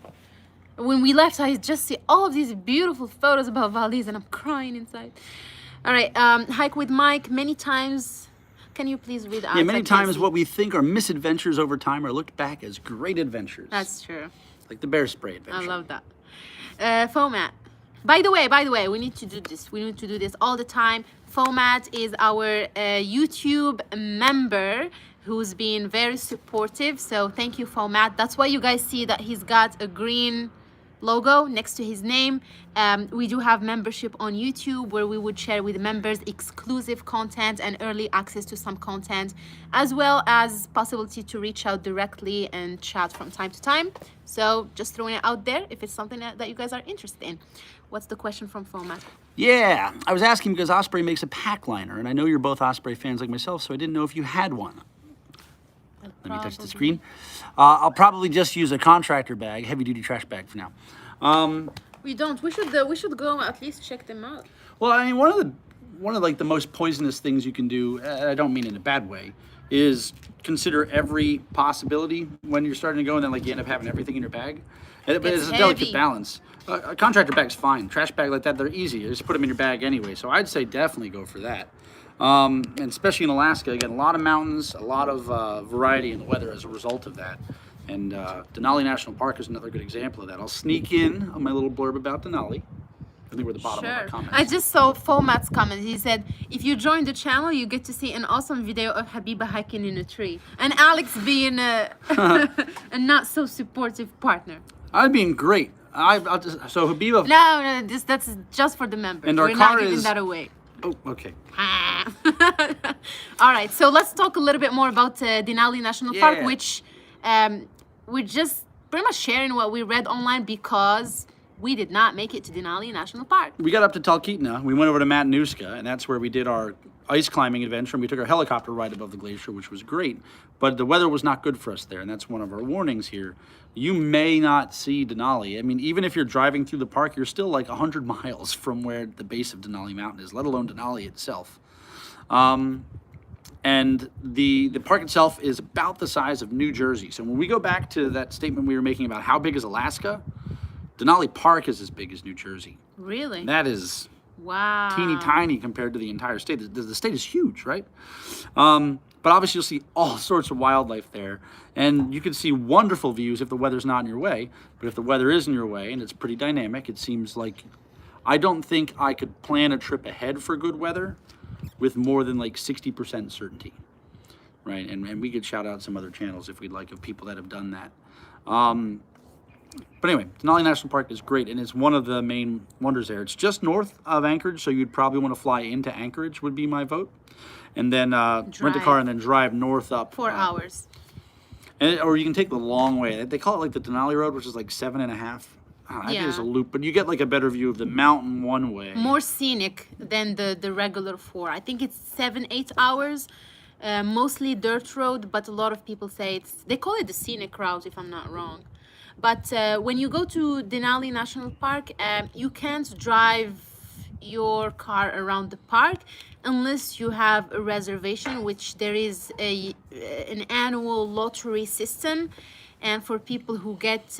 Speaker 1: When we left, I just see all of these beautiful photos about Valdez, and I'm crying inside. All right, hike with Mike many times. Can you please read out?
Speaker 2: Yeah, many
Speaker 1: I can't
Speaker 2: times
Speaker 1: see.
Speaker 2: what we think are misadventures over time are looked back as great adventures.
Speaker 1: That's true.
Speaker 2: Like the bear spray adventure.
Speaker 1: I love that. Fomat. By the way, we need to do this. We need to do this all the time. Fomat is our YouTube member who's been very supportive. So thank you, Fomat. That's why you guys see that he's got a green logo next to his name. We do have membership on YouTube where we would share with members exclusive content and early access to some content, as well as possibility to reach out directly and chat from time to time. So just throwing it out there if it's something that you guys are interested in. What's the question from Fomat?
Speaker 2: Yeah, I was asking because Osprey makes a pack liner, and I know you're both Osprey fans like myself, so I didn't know if you had one. Let me touch the screen. I'll probably just use a contractor bag, heavy-duty trash bag for now.
Speaker 1: We don't. We should go at least check them out.
Speaker 2: Well, I mean, one of like the most poisonous things you can do, I don't mean in a bad way, is consider every possibility when you're starting to go, and then like you end up having everything in your bag. But it's a delicate
Speaker 1: heavy.
Speaker 2: balance. A contractor bag's fine. Trash bag like that, they're easy. You just put them in your bag anyway. So I'd say definitely go for that. And especially in Alaska, you get a lot of mountains, a lot of variety in the weather as a result of that. And Denali National Park is another good example of that. I'll sneak in on my little blurb about Denali. I think we're at the bottom of our
Speaker 1: Sure.
Speaker 2: comments.
Speaker 1: I just saw Fomat's comment. He said, if you join the channel, you get to see an awesome video of Habiba hiking in a tree. And Alex being a not so supportive partner.
Speaker 2: I'm being great. So Habiba.
Speaker 1: No, that's just for the members.
Speaker 2: And our
Speaker 1: We're not
Speaker 2: car
Speaker 1: giving
Speaker 2: is-
Speaker 1: that away.
Speaker 2: Oh, okay.
Speaker 1: All right, so let's talk a little bit more about Denali National Park,
Speaker 2: Yeah.
Speaker 1: which we're just pretty much sharing what we read online because we did not make it to Denali National Park.
Speaker 2: We got up to Talkeetna. We went over to Matanuska, and that's where we did our ice climbing adventure. And we took our helicopter ride above the glacier, which was great. But the weather was not good for us there, and that's one of our warnings here. You may not see Denali. I mean, even if you're driving through the park, you're still like 100 miles from where the base of Denali Mountain is, let alone Denali itself. And the park itself is about the size of New Jersey. So when we go back to that statement we were making about how big is Alaska, Denali Park is as big as New Jersey.
Speaker 1: Really?
Speaker 2: That is
Speaker 1: Wow.
Speaker 2: teeny tiny compared to the entire state. The state is huge, right? But obviously you'll see all sorts of wildlife there, and you can see wonderful views if the weather's not in your way. But if the weather is in your way and it's pretty dynamic, it seems like I don't think I could plan a trip ahead for good weather with more than like 60% certainty, right? And we could shout out some other channels if we'd like of people that have done that. But anyway, Denali National Park is great, and it's one of the main wonders there. It's just north of Anchorage, so you'd probably want to fly into Anchorage would be my vote. And then rent a car and then drive north up.
Speaker 1: 4 hours.
Speaker 2: Or you can take the long way. They call it like the Denali Road, which is like 7.5. I think it's a
Speaker 1: Yeah.
Speaker 2: loop, but you get like a better view of the mountain one way.
Speaker 1: More scenic than the regular 4. I think it's 7-8 hours. Mostly dirt road, but a lot of people say they call it the scenic route if I'm not wrong. But when you go to Denali National Park, you can't drive your car around the park unless you have a reservation, which there is an annual lottery system, and for people who get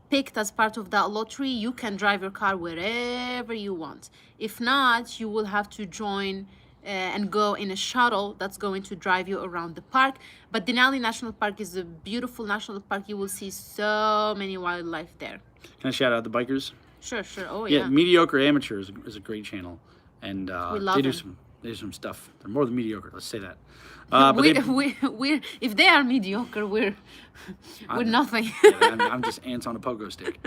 Speaker 1: picked as part of that lottery, you can drive your car wherever you want. If not, you will have to join and go in a shuttle that's going to drive you around the park. But Denali National Park is a beautiful national park. You will see so many wildlife there.
Speaker 2: Can I shout out the bikers?
Speaker 1: Sure. Oh
Speaker 2: Yeah,
Speaker 1: yeah.
Speaker 2: Mediocre Amateur is a great channel, and
Speaker 1: We love
Speaker 2: they do
Speaker 1: them.
Speaker 2: some stuff. They're more than mediocre. Let's say that. But they,
Speaker 1: We're if they are mediocre, we're nothing.
Speaker 2: yeah, I'm just ants on a pogo stick.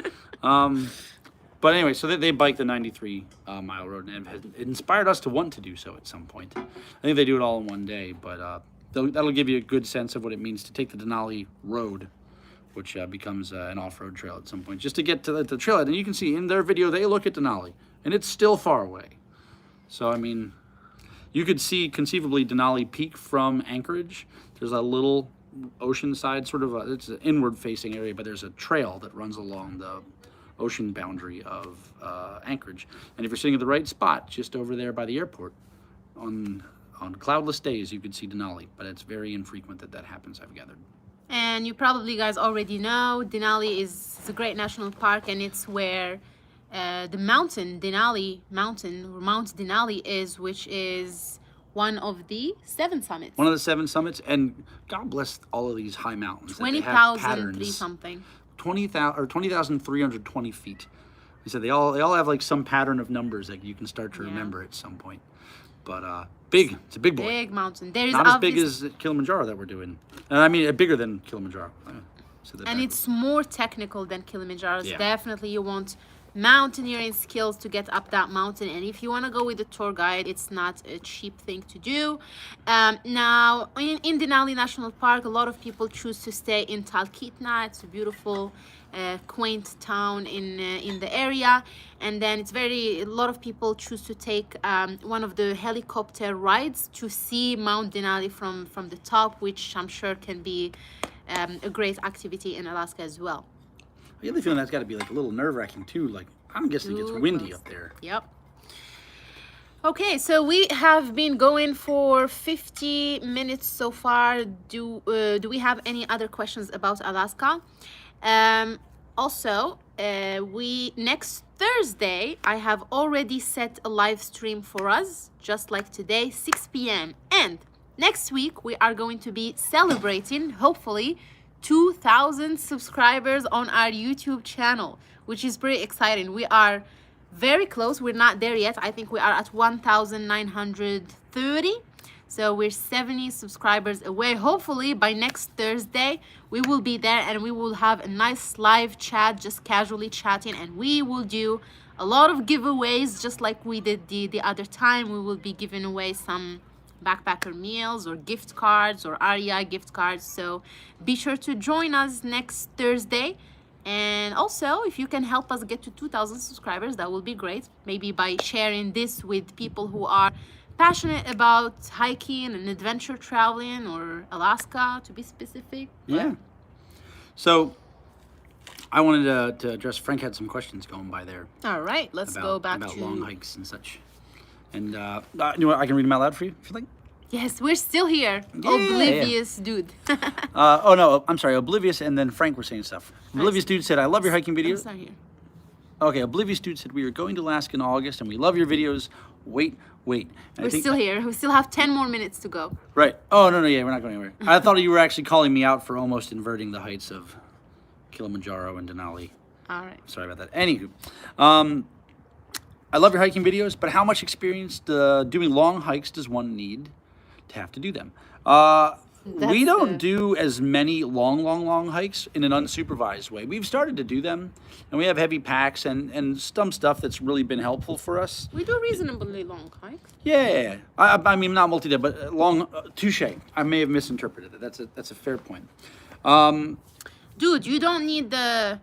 Speaker 2: But anyway, so they bike the 93 mile road, and it inspired us to want to do so at some point. I think they do it all in one day, but that'll give you a good sense of what it means to take the Denali road, which becomes an off-road trail at some point, just to get to the trailhead. And you can see in their video, they look at Denali, and it's still far away. So, I mean, you could see conceivably Denali Peak from Anchorage. There's a little oceanside, sort of it's an inward-facing area, but there's a trail that runs along the ocean boundary of Anchorage. And if you're sitting at the right spot, just over there by the airport, on cloudless days, you could see Denali. But it's very infrequent that happens, I've gathered.
Speaker 1: And you probably guys already know Denali is a great national park, and it's where the mountain Denali Mountain, or Mount Denali, is, which is one of the 7 summits.
Speaker 2: One of the 7 summits, and God bless all of these high mountains.
Speaker 1: 20,003 something.
Speaker 2: 20,320 feet. He said they all have like some pattern of numbers that you can start to remember at some point. But big, it's a big boy.
Speaker 1: Big mountain. There is
Speaker 2: Not as big as Kilimanjaro that we're doing. And I mean, bigger than Kilimanjaro.
Speaker 1: And it's more technical than Kilimanjaro.
Speaker 2: Yeah.
Speaker 1: Definitely you want mountaineering skills to get up that mountain, and if you want to go with a tour guide, it's not a cheap thing to do. Now in Denali National Park, a lot of people choose to stay in Talkeetna. It's a beautiful quaint town in the area, and then a lot of people choose to take one of the helicopter rides to see Mount Denali from the top, which I'm sure can be a great activity in Alaska as well.
Speaker 2: I get the feeling that's got to be like a little nerve-wracking too. Like, I'm guessing it gets windy up there.
Speaker 1: Yep. Okay, so we have been going for 50 minutes so far. Do we have any other questions about Alaska? Also, next Thursday, I have already set a live stream for us, just like today, 6 p.m. And next week, we are going to be celebrating, hopefully, 2,000 subscribers on our YouTube channel, which is pretty exciting. We are very close. We're not there yet. I think we are at 1,930. So we're 70 subscribers away. Hopefully by next Thursday, we will be there and we will have a nice live chat, just casually chatting, and we will do a lot of giveaways, just like we did the other time. We will be giving away some backpacker meals or gift cards or REI gift cards. So be sure to join us next Thursday. And also, if you can help us get to 2,000 subscribers, that will be great. Maybe by sharing this with people who are passionate about hiking and adventure traveling, or Alaska to be specific.
Speaker 2: Yeah. So I wanted to address, Frank had some questions going by there.
Speaker 1: All right, let's go back
Speaker 2: about
Speaker 1: to
Speaker 2: long hikes and such. And you know what, I can read them out loud for you if you like.
Speaker 1: Yes, we're still here.
Speaker 2: Yeah.
Speaker 1: Oblivious dude.
Speaker 2: Oh no, I'm sorry, Oblivious and then Frank were saying stuff. Oblivious dude said, I love your hiking videos.
Speaker 1: I'm sorry.
Speaker 2: Okay, Oblivious dude said, we are going to Alaska in August and we love your videos. Wait. And
Speaker 1: We're still here. We still have 10 more minutes to go.
Speaker 2: Right. Oh, no, yeah, we're not going anywhere. I thought you were actually calling me out for almost inverting the heights of Kilimanjaro and Denali.
Speaker 1: All right.
Speaker 2: Sorry about that. Anywho, I love your hiking videos, but how much experience doing long hikes does one need to have to do them? We don't do as many long hikes in an unsupervised way. We've started to do them, and we have heavy packs and some stuff that's really been helpful for us.
Speaker 1: We do reasonably long hikes.
Speaker 2: Yeah, I mean, not multi-day, but long, touche. I may have misinterpreted it. That's a fair point.
Speaker 1: Dude, you don't need the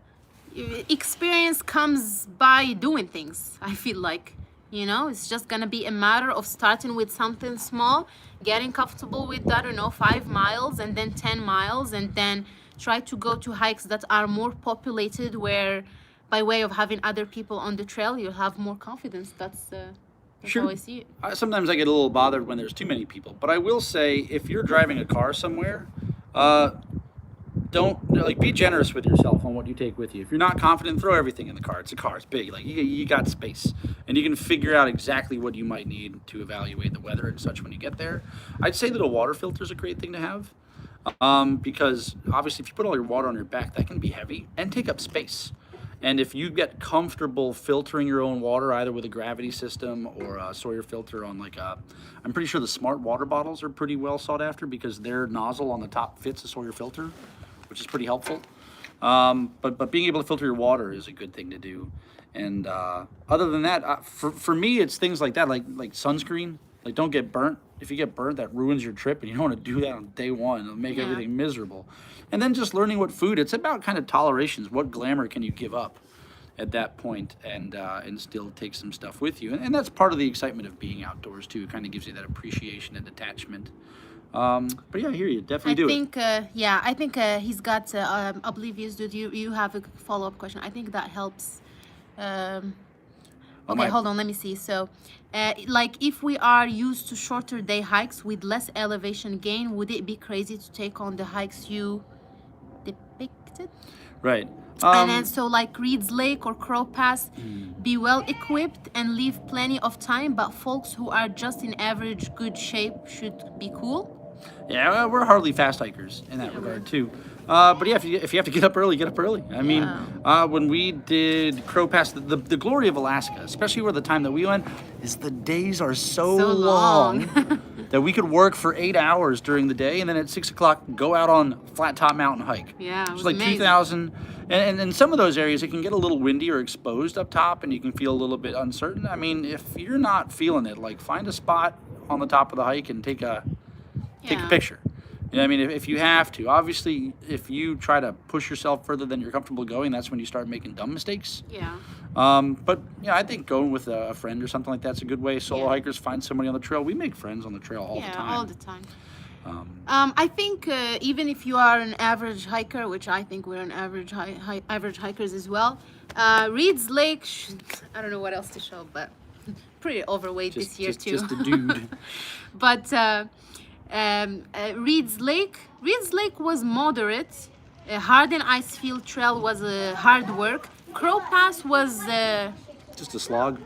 Speaker 1: experience comes by doing things, I feel like. You know, it's just gonna be a matter of starting with something small, getting comfortable with, I don't know, 5 miles and then 10 miles, and then try to go to hikes that are more populated, where by way of having other people on the trail, you'll have more confidence. That's how I see it.
Speaker 2: Sometimes I get a little bothered when there's too many people, but I will say if you're driving a car somewhere, uh, don't like be generous with yourself on what you take with you. If you're not confident, throw everything in the car. It's a car, it's big. Like you got space, and you can figure out exactly what you might need to evaluate the weather and such when you get there. I'd say that a water filter is a great thing to have, because obviously if you put all your water on your back, that can be heavy and take up space. And if you get comfortable filtering your own water, either with a gravity system or a Sawyer filter on I'm pretty sure the smart water bottles are pretty well sought after because their nozzle on the top fits a Sawyer filter, which is pretty helpful. But being able to filter your water is a good thing to do. And other than that, for me, it's things like that, like sunscreen. Like, don't get burnt. If you get burnt, that ruins your trip, and you don't want to do that on day one. It'll make everything miserable. And then just learning what food. It's about kind of tolerations. What glamour can you give up at that point, and still take some stuff with you? And that's part of the excitement of being outdoors too. It kind of gives you that appreciation and attachment. But yeah, I hear you. Definitely
Speaker 1: I think he's got oblivious dude. You have a follow-up question. I think that helps. Okay, hold on, let me see. So, like if we are used to shorter day hikes with less elevation gain, would it be crazy to take on the hikes you depicted?
Speaker 2: Right.
Speaker 1: And then so like Reed's Lake or Crow Pass, be well equipped and leave plenty of time, but folks who are just in average good shape should be cool.
Speaker 2: Yeah, we're hardly fast hikers in that regard too. But yeah, if you have to get up early, get up early. I mean, when we did Crow Pass, the glory of Alaska, especially where the time that we went, is the days are so long that we could work for 8 hours during the day, and then at 6 o'clock go out on Flat Top Mountain hike.
Speaker 1: Yeah, it was
Speaker 2: like
Speaker 1: amazing.
Speaker 2: 2,000. And in some of those areas, it can get a little windy or exposed up top, and you can feel a little bit uncertain. I mean, if you're not feeling it, like find a spot on the top of the hike and take a picture. You know what I mean? If you have to. Obviously, if you try to push yourself further than you're comfortable going, that's when you start making dumb mistakes.
Speaker 1: Yeah.
Speaker 2: But yeah, I think going with a friend or something like that's a good way. Solo hikers, find somebody on the trail. We make friends on the trail all the time.
Speaker 1: Yeah, all the time. I think even if you are an average hiker, which I think we're an average average hikers as well, Reed's Lake, I don't know what else to show, but pretty overweight this year too.
Speaker 2: Just a dude.
Speaker 1: But Reed's Lake was moderate. Hardin Icefield Trail was hard work. Crow Pass was
Speaker 2: just a slog.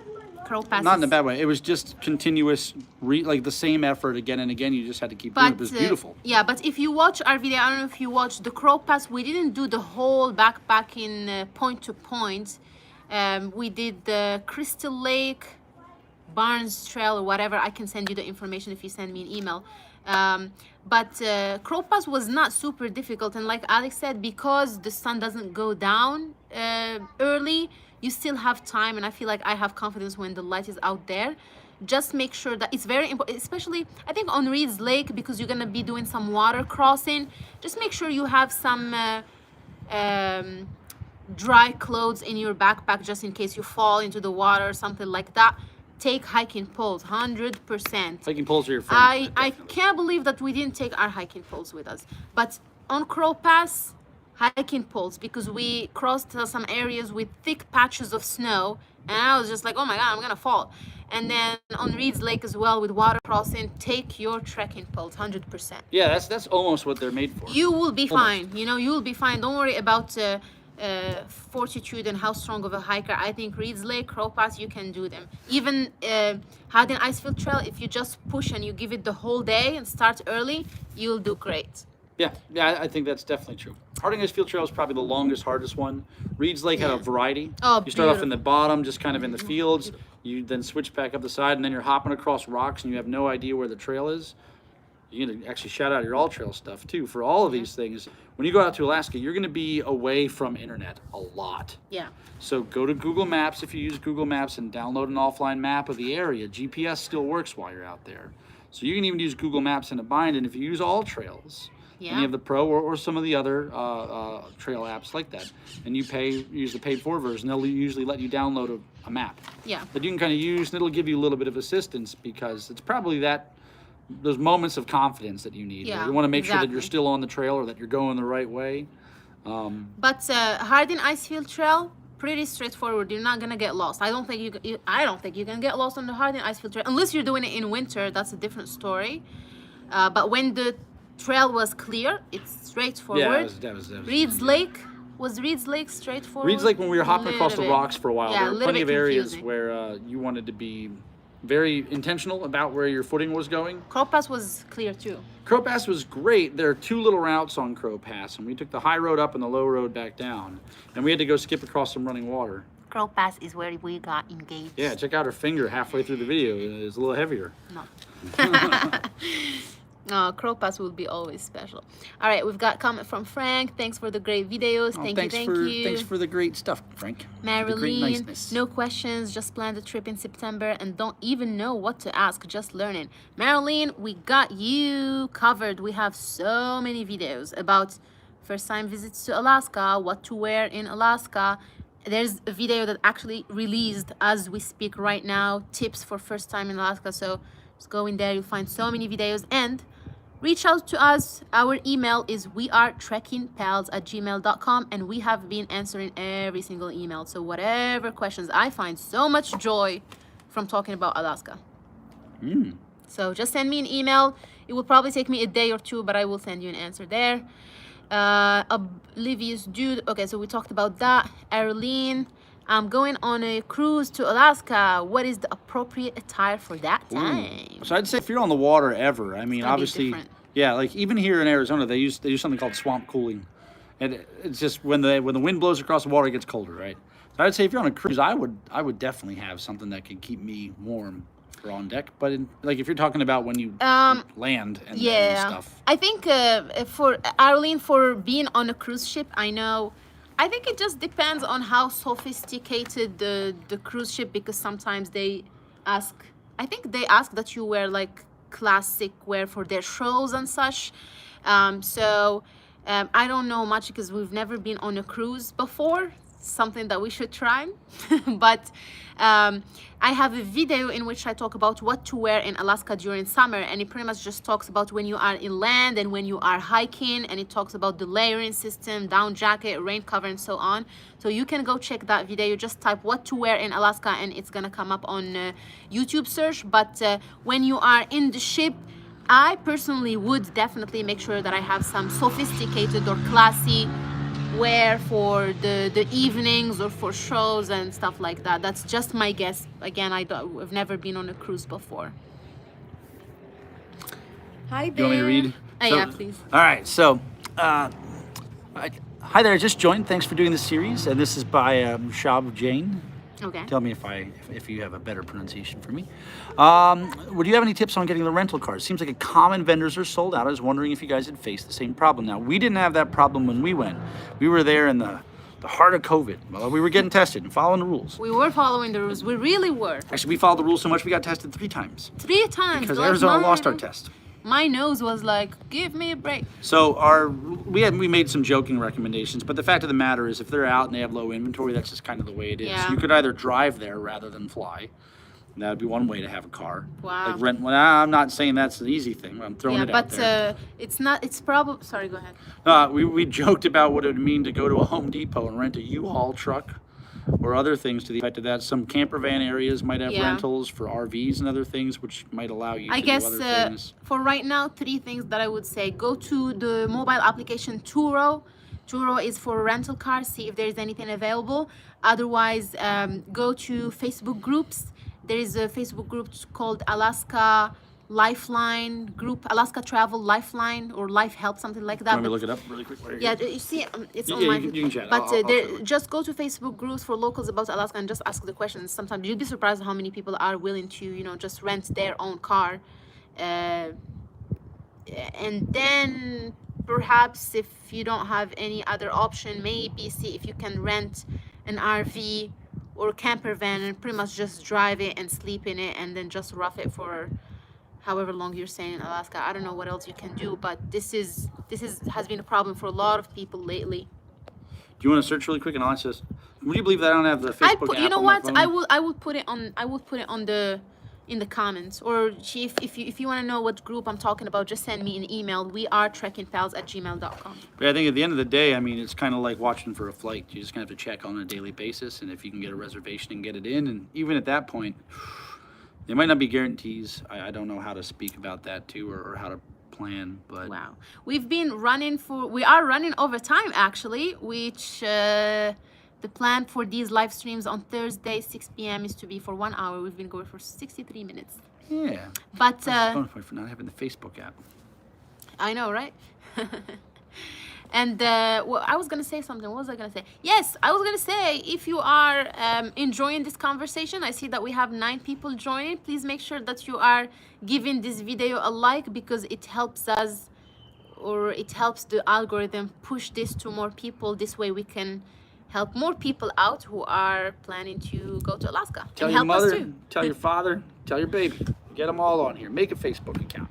Speaker 1: Crow Pass.
Speaker 2: Not in a bad way. It was just continuous, like the same effort again and again. You just had to keep doing it. It was beautiful.
Speaker 1: Yeah, but if you watch our video, I don't know if you watched the Crow Pass, we didn't do the whole backpacking point to point. We did the Crystal Lake, Barnes Trail, or whatever. I can send you the information if you send me an email. But Crow Pass was not super difficult, and like Alex said, because the sun doesn't go down early, you still have time, and I feel like I have confidence when the light is out there. Just make sure that it's very important, especially I think on Reed's Lake, because you're gonna be doing some water crossing. Just make sure you have some dry clothes in your backpack just in case you fall into the water or something like that. Take hiking poles, 100%.
Speaker 2: Hiking poles are your friend.
Speaker 1: I can't believe that we didn't take our hiking poles with us. But on Crow Pass, hiking poles, because we crossed some areas with thick patches of snow, and I was just like, oh my God, I'm gonna fall. And then on Reed's Lake as well with water crossing, take your trekking poles, 100%.
Speaker 2: Yeah, that's almost what they're made for.
Speaker 1: You will be fine. You know, you will be fine. Don't worry about fortitude and how strong of a hiker. I think Reed's Lake, Crow Pass, you can do them. Even Hardin Icefield Trail, if you just push and you give it the whole day and start early, you'll do great.
Speaker 2: Yeah, I think that's definitely true. Hardin Icefield Trail is probably the longest, hardest one. Reed's Lake had a variety.
Speaker 1: Oh,
Speaker 2: you start off in the bottom, just kind of in the fields. You then switch back up the side, and then you're hopping across rocks, and you have no idea where the trail is. You need to actually shout out your all-trail stuff, too. For all of these things, when you go out to Alaska, you're going to be away from internet a lot.
Speaker 1: Yeah.
Speaker 2: So go to Google Maps if you use Google Maps and download an offline map of the area. GPS still works while you're out there. So you can even use Google Maps in a bind, and if you use All Trails, any of the Pro or some of the other trail apps like that, and you use the paid for version, they'll usually let you download a map.
Speaker 1: Yeah.
Speaker 2: That you can kind of use, and it'll give you a little bit of assistance because it's probably those moments of confidence that you need.
Speaker 1: Yeah,
Speaker 2: you want to make sure that you're still on the trail or that you're going the right way.
Speaker 1: But Hardin Icefield Trail, pretty straightforward. You're not gonna get lost. I don't think I don't think you can get lost on the Hardin Icefield Trail unless you're doing it in winter. That's a different story. But when the trail was clear, it's straightforward.
Speaker 2: Yeah, that was
Speaker 1: Reed's Lake was Reed's Lake straightforward.
Speaker 2: Reed's Lake, when we were hopping across the
Speaker 1: Little bit.
Speaker 2: rocks for a while,
Speaker 1: Yeah,
Speaker 2: there
Speaker 1: a
Speaker 2: were
Speaker 1: little
Speaker 2: plenty
Speaker 1: bit
Speaker 2: of areas
Speaker 1: confusing.
Speaker 2: where you wanted to be very intentional about where your footing was going.
Speaker 1: Crow Pass was clear too.
Speaker 2: Crow Pass was great. There are two little routes on Crow Pass, and we took the high road up and the low road back down. And we had to go skip across some running water.
Speaker 1: Crow Pass is where we got engaged.
Speaker 2: Yeah, check out her finger halfway through the video. It's a little heavier.
Speaker 1: No. No, Crow Pass will be always special. All right, we've got comment from Frank. Thanks for the great videos. Thank you.
Speaker 2: Thanks for the great stuff, Frank. The great
Speaker 1: Marilyn,
Speaker 2: niceness.
Speaker 1: no questions. Just planned the trip in September and don't even know what to ask. Just learning. Marilyn, we got you covered. We have so many videos about first-time visits to Alaska, what to wear in Alaska. There's a video that actually released as we speak right now. Tips for first time in Alaska. So just go in there. You'll find so many videos and reach out to us. Our email is wearetrekkingpals@gmail.com and we have been answering every single email. So whatever questions, I find so much joy from talking about Alaska. So just send me an email. It will probably take me a day or two, but I will send you an answer there. Oblivious Dude. Okay, so we talked about that. Arlene, I'm going on a cruise to Alaska. What is the appropriate attire for that time?
Speaker 2: So I'd say if you're on the water ever, I mean,
Speaker 1: gonna be
Speaker 2: obviously,
Speaker 1: different.
Speaker 2: yeah, like even here in Arizona, they use something called swamp cooling, and it's just when the wind blows across the water, it gets colder, right? So I'd say if you're on a cruise, I would definitely have something that can keep me warm for on deck. But like if you're talking about when you land and stuff,
Speaker 1: I think for Arlene, for being on a cruise ship, I think it just depends on how sophisticated the cruise ship, because sometimes they ask, I think they ask that you wear like classic wear for their shows and such. I don't know much because we've never been on a cruise before. Something that we should try. But I have a video in which I talk about what to wear in Alaska during summer, and it pretty much just talks about when you are inland and when you are hiking, and it talks about the layering system, down jacket, rain cover, and so on. So you can go check that video. You just type what to wear in Alaska and it's gonna come up on YouTube search. But when you are in the ship, I personally would definitely make sure that I have some sophisticated or classy wear for the evenings or for shows and stuff like that. That's just my guess. Again, I've never been on a cruise before. Hi there.
Speaker 2: you want me to read?
Speaker 1: Yeah, please.
Speaker 2: All right, so hi there. I just joined. Thanks for doing this series, and this is by Shab Jain.
Speaker 1: Okay.
Speaker 2: Tell me if you have a better pronunciation for me. Would you have any tips on getting the rental cars? Seems like a common vendors are sold out. I was wondering if you guys had faced the same problem. Now, we didn't have that problem when we went. We were there in the heart of COVID. Well, we were getting tested and following the rules.
Speaker 1: We were following the rules. We really were.
Speaker 2: Actually, we followed the rules so much we got tested 3 times.
Speaker 1: 3 times.
Speaker 2: Because
Speaker 1: Like
Speaker 2: Arizona lost our test.
Speaker 1: My nose was like, give me a break.
Speaker 2: So we made some joking recommendations, but the fact of the matter is if they're out and they have low inventory, that's just kind of the way it is.
Speaker 1: Yeah.
Speaker 2: You could either drive there rather than fly. And that would be one way to have a car.
Speaker 1: Wow.
Speaker 2: Like rent. Well, I'm not saying that's an easy thing. I'm throwing it out there.
Speaker 1: It's not. It's probably. Sorry, go ahead.
Speaker 2: We joked about what it would mean to go to a Home Depot and rent a U-Haul truck or other things to the effect of that. Some camper van areas might have rentals for RVs and other things, which might allow you to do other things.
Speaker 1: For right now, 3 things that I would say. Go to the mobile application Turo. Turo is for rental cars. See if there's anything available. Otherwise, go to Facebook groups. There is a Facebook group called Alaska Lifeline group, Alaska Travel Lifeline or Life Help, something like that.
Speaker 2: Let me look it up really quick.
Speaker 1: Yeah, you see, it's on
Speaker 2: Yeah,
Speaker 1: my.
Speaker 2: you can chat.
Speaker 1: But
Speaker 2: I'll
Speaker 1: just go to Facebook groups for locals about Alaska and just ask the questions. Sometimes you'll be surprised how many people are willing to, just rent their own car. And then perhaps if you don't have any other option, maybe see if you can rent an RV or camper van and pretty much just drive it and sleep in it and then just rough it for however long you're staying in Alaska. I don't know what else you can do, but this has been a problem for a lot of people lately.
Speaker 2: Do you want to search really quick and I'll just? Would you believe that I don't have the Facebook app
Speaker 1: You know
Speaker 2: on my
Speaker 1: what?
Speaker 2: phone?
Speaker 1: I will put it on. I will put it on the in the comments, or if you want to know what group I'm talking about, just send me an email. We are trekkingpals@gmail.com.
Speaker 2: But I think at the end of the day, I mean, it's kind of like watching for a flight. You just kind of have to check on a daily basis, and if you can get a reservation and get it in, and even at that point, there might not be guarantees. I don't know how to speak about that too, or how to plan, but
Speaker 1: Wow, we are running over time actually, which the plan for these live streams on Thursday 6 p.m. is to be for 1 hour. We've been going for 63 minutes.
Speaker 2: yeah.
Speaker 1: But
Speaker 2: That's a bonus point for not having the Facebook app.
Speaker 1: I know, right? And well, I was gonna say something. What was I gonna say? Yes, I was gonna say, if you are enjoying this conversation, I see that we have 9 people joining. Please make sure that you are giving this video a like, because it helps us, or it helps the algorithm push this to more people. This way we can help more people out who are planning to go to Alaska.
Speaker 2: Tell
Speaker 1: and
Speaker 2: your
Speaker 1: help us
Speaker 2: mother,
Speaker 1: too.
Speaker 2: tell your father, tell your baby. Get them all on here. Make a Facebook account.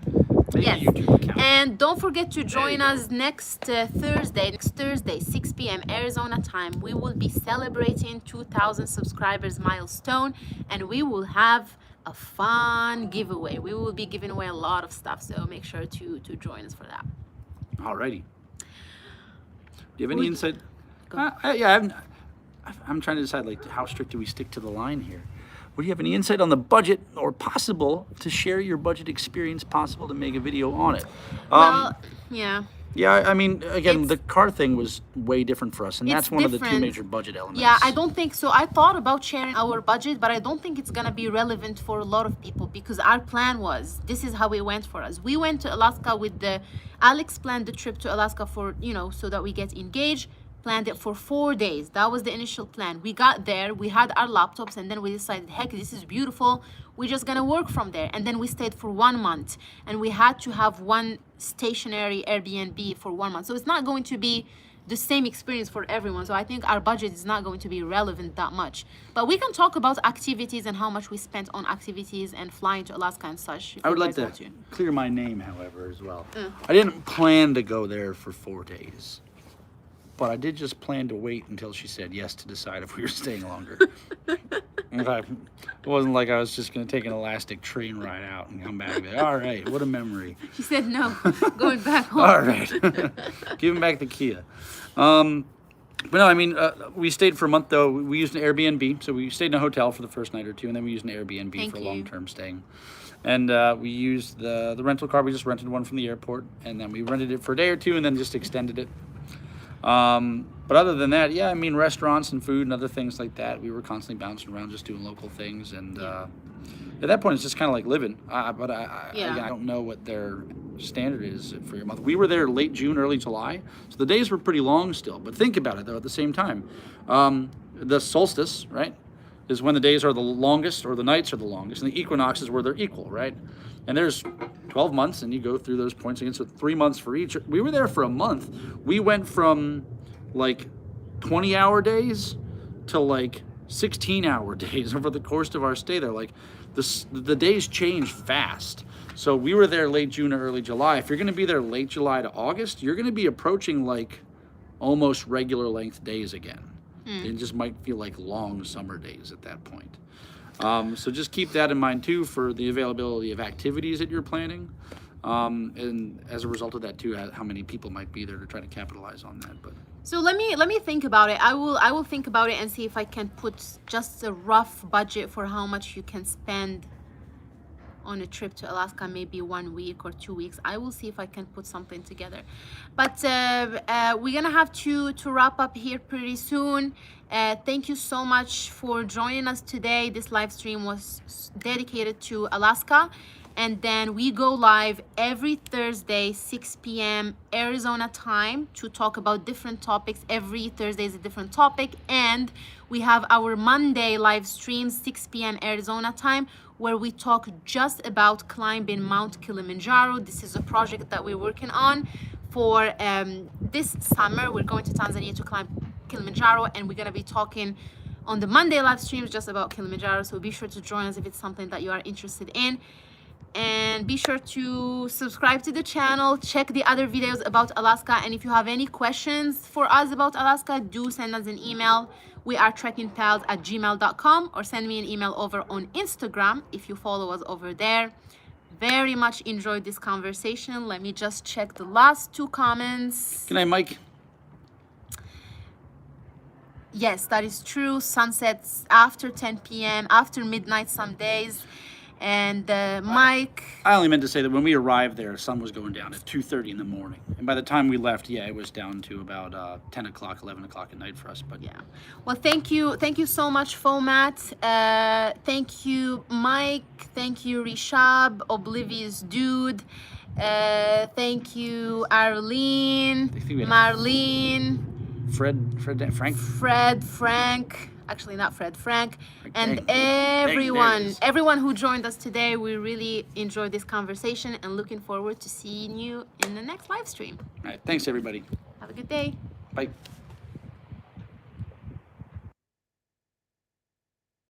Speaker 2: Make
Speaker 1: Yes.
Speaker 2: a YouTube account.
Speaker 1: And don't forget to join
Speaker 2: go.
Speaker 1: us next Thursday, 6 p.m. Arizona time. We will be celebrating 2,000 subscribers milestone, and we will have a fun giveaway. We will be giving away a lot of stuff, so make sure to join us for that.
Speaker 2: Alrighty. Do you have any insight?
Speaker 1: Go.
Speaker 2: Yeah, I'm trying to decide, like, how strict do we stick to the line here? Would you have any insight on the budget, or possible to share your budget experience, possible to make a video on it?
Speaker 1: Well, yeah.
Speaker 2: Yeah, I mean, again,
Speaker 1: It's-
Speaker 2: the car thing was way different for us, and that's
Speaker 1: It's
Speaker 2: one of the two
Speaker 1: different.
Speaker 2: major budget elements.
Speaker 1: Yeah, I don't think so. I thought about sharing our budget, but I don't think it's gonna be relevant for a lot of people, because our plan was, this is how it went for us. We went to Alaska with Alex planned the trip to Alaska for, so that we get engaged, planned it for 4 days. That was the initial plan. We got there, we had our laptops, and then we decided, heck, this is beautiful. We're just gonna work from there. And then we stayed for 1 month, and we had to have one stationary Airbnb for 1 month. So it's not going to be the same experience for everyone. So I think our budget is not going to be relevant that much. But we can talk about activities and how much we spent on activities and flying to Alaska and such. if
Speaker 2: I would
Speaker 1: you
Speaker 2: like
Speaker 1: guys
Speaker 2: to
Speaker 1: want
Speaker 2: clear my name, however, as well. I didn't plan to go there for 4 days, but I did just plan to wait until she said yes to decide if we were staying longer. Okay. It wasn't like I was just going to take an elastic train ride out and come back. All right, what a memory.
Speaker 1: She said no, going back home.
Speaker 2: All right, giving back the Kia. But no, I mean, we stayed for a month though. We used an Airbnb, so we stayed in a hotel for the first night or two, and then we used an Airbnb
Speaker 1: Thank
Speaker 2: for
Speaker 1: you.
Speaker 2: long-term staying. And we used the rental car. We just rented one from the airport, and then we rented it for a day or two, and then just extended it. But other than that, yeah, I mean, restaurants and food and other things like that, we were constantly bouncing around, just doing local things. And at that point, it's just kind of like living. But
Speaker 1: Yeah.
Speaker 2: I don't know what their standard is for your month. We were there late June, early July, so the days were pretty long still. But think about it, though, at the same time. The solstice, right, is when the days are the longest, or the nights are the longest, and the equinox is where they're equal, right? And there's 12 months, and you go through those points again, so 3 months for each. We were there for a month. We went from like 20-hour days to like 16-hour days over the course of our stay there. Like the days change fast. So we were there late June or early July. If you're going to be there late July to August, you're going to be approaching like almost regular length days again. It just might feel like long summer days at that point. So just keep that in mind too for the availability of activities that you're planning. And as a result of that too, how many people might be there to try to capitalize on that. But
Speaker 1: So let me think about it. I will think about it and see if I can put just a rough budget for how much you can spend on a trip to Alaska, maybe 1 week or 2 weeks. I will see if I can put something together. But we're gonna have to wrap up here pretty soon. Thank you so much for joining us today. This live stream was dedicated to Alaska. And then we go live every Thursday, 6 p.m. Arizona time, to talk about different topics. Every Thursday is a different topic. And we have our Monday live stream, 6 p.m. Arizona time, where we talk just about climbing Mount Kilimanjaro. This is a project that we're working on for this summer. We're going to Tanzania to climb Kilimanjaro, and we're going to be talking on the Monday live streams just about Kilimanjaro. So be sure to join us if it's something that you are interested in. And be sure to subscribe to the channel, check the other videos about Alaska, and if you have any questions for us about Alaska, do send us an email. We are trekkingpals@gmail.com, or send me an email over on Instagram if you follow us over there. Very much enjoyed this conversation. Let me just check the last two comments.
Speaker 2: Good night, Mike.
Speaker 1: Yes, that is true. Sunsets after 10 p.m., after midnight some days. And Mike,
Speaker 2: I only meant to say that when we arrived there, the sun was going down at 2:30 in the morning. And by the time we left, yeah, it was down to about 10 o'clock, 11 o'clock at night for us. But
Speaker 1: yeah. Well, thank you so much, Fomat. Thank you, Mike. Thank you, Rishab, Oblivious Dude. Thank you, Arlene, Marlene, Frank. Actually, not Frank, and everyone who joined us today. We really enjoyed this conversation and looking forward to seeing you in the next live stream.
Speaker 2: all right, thanks everybody.
Speaker 1: Have a good day.
Speaker 2: Bye.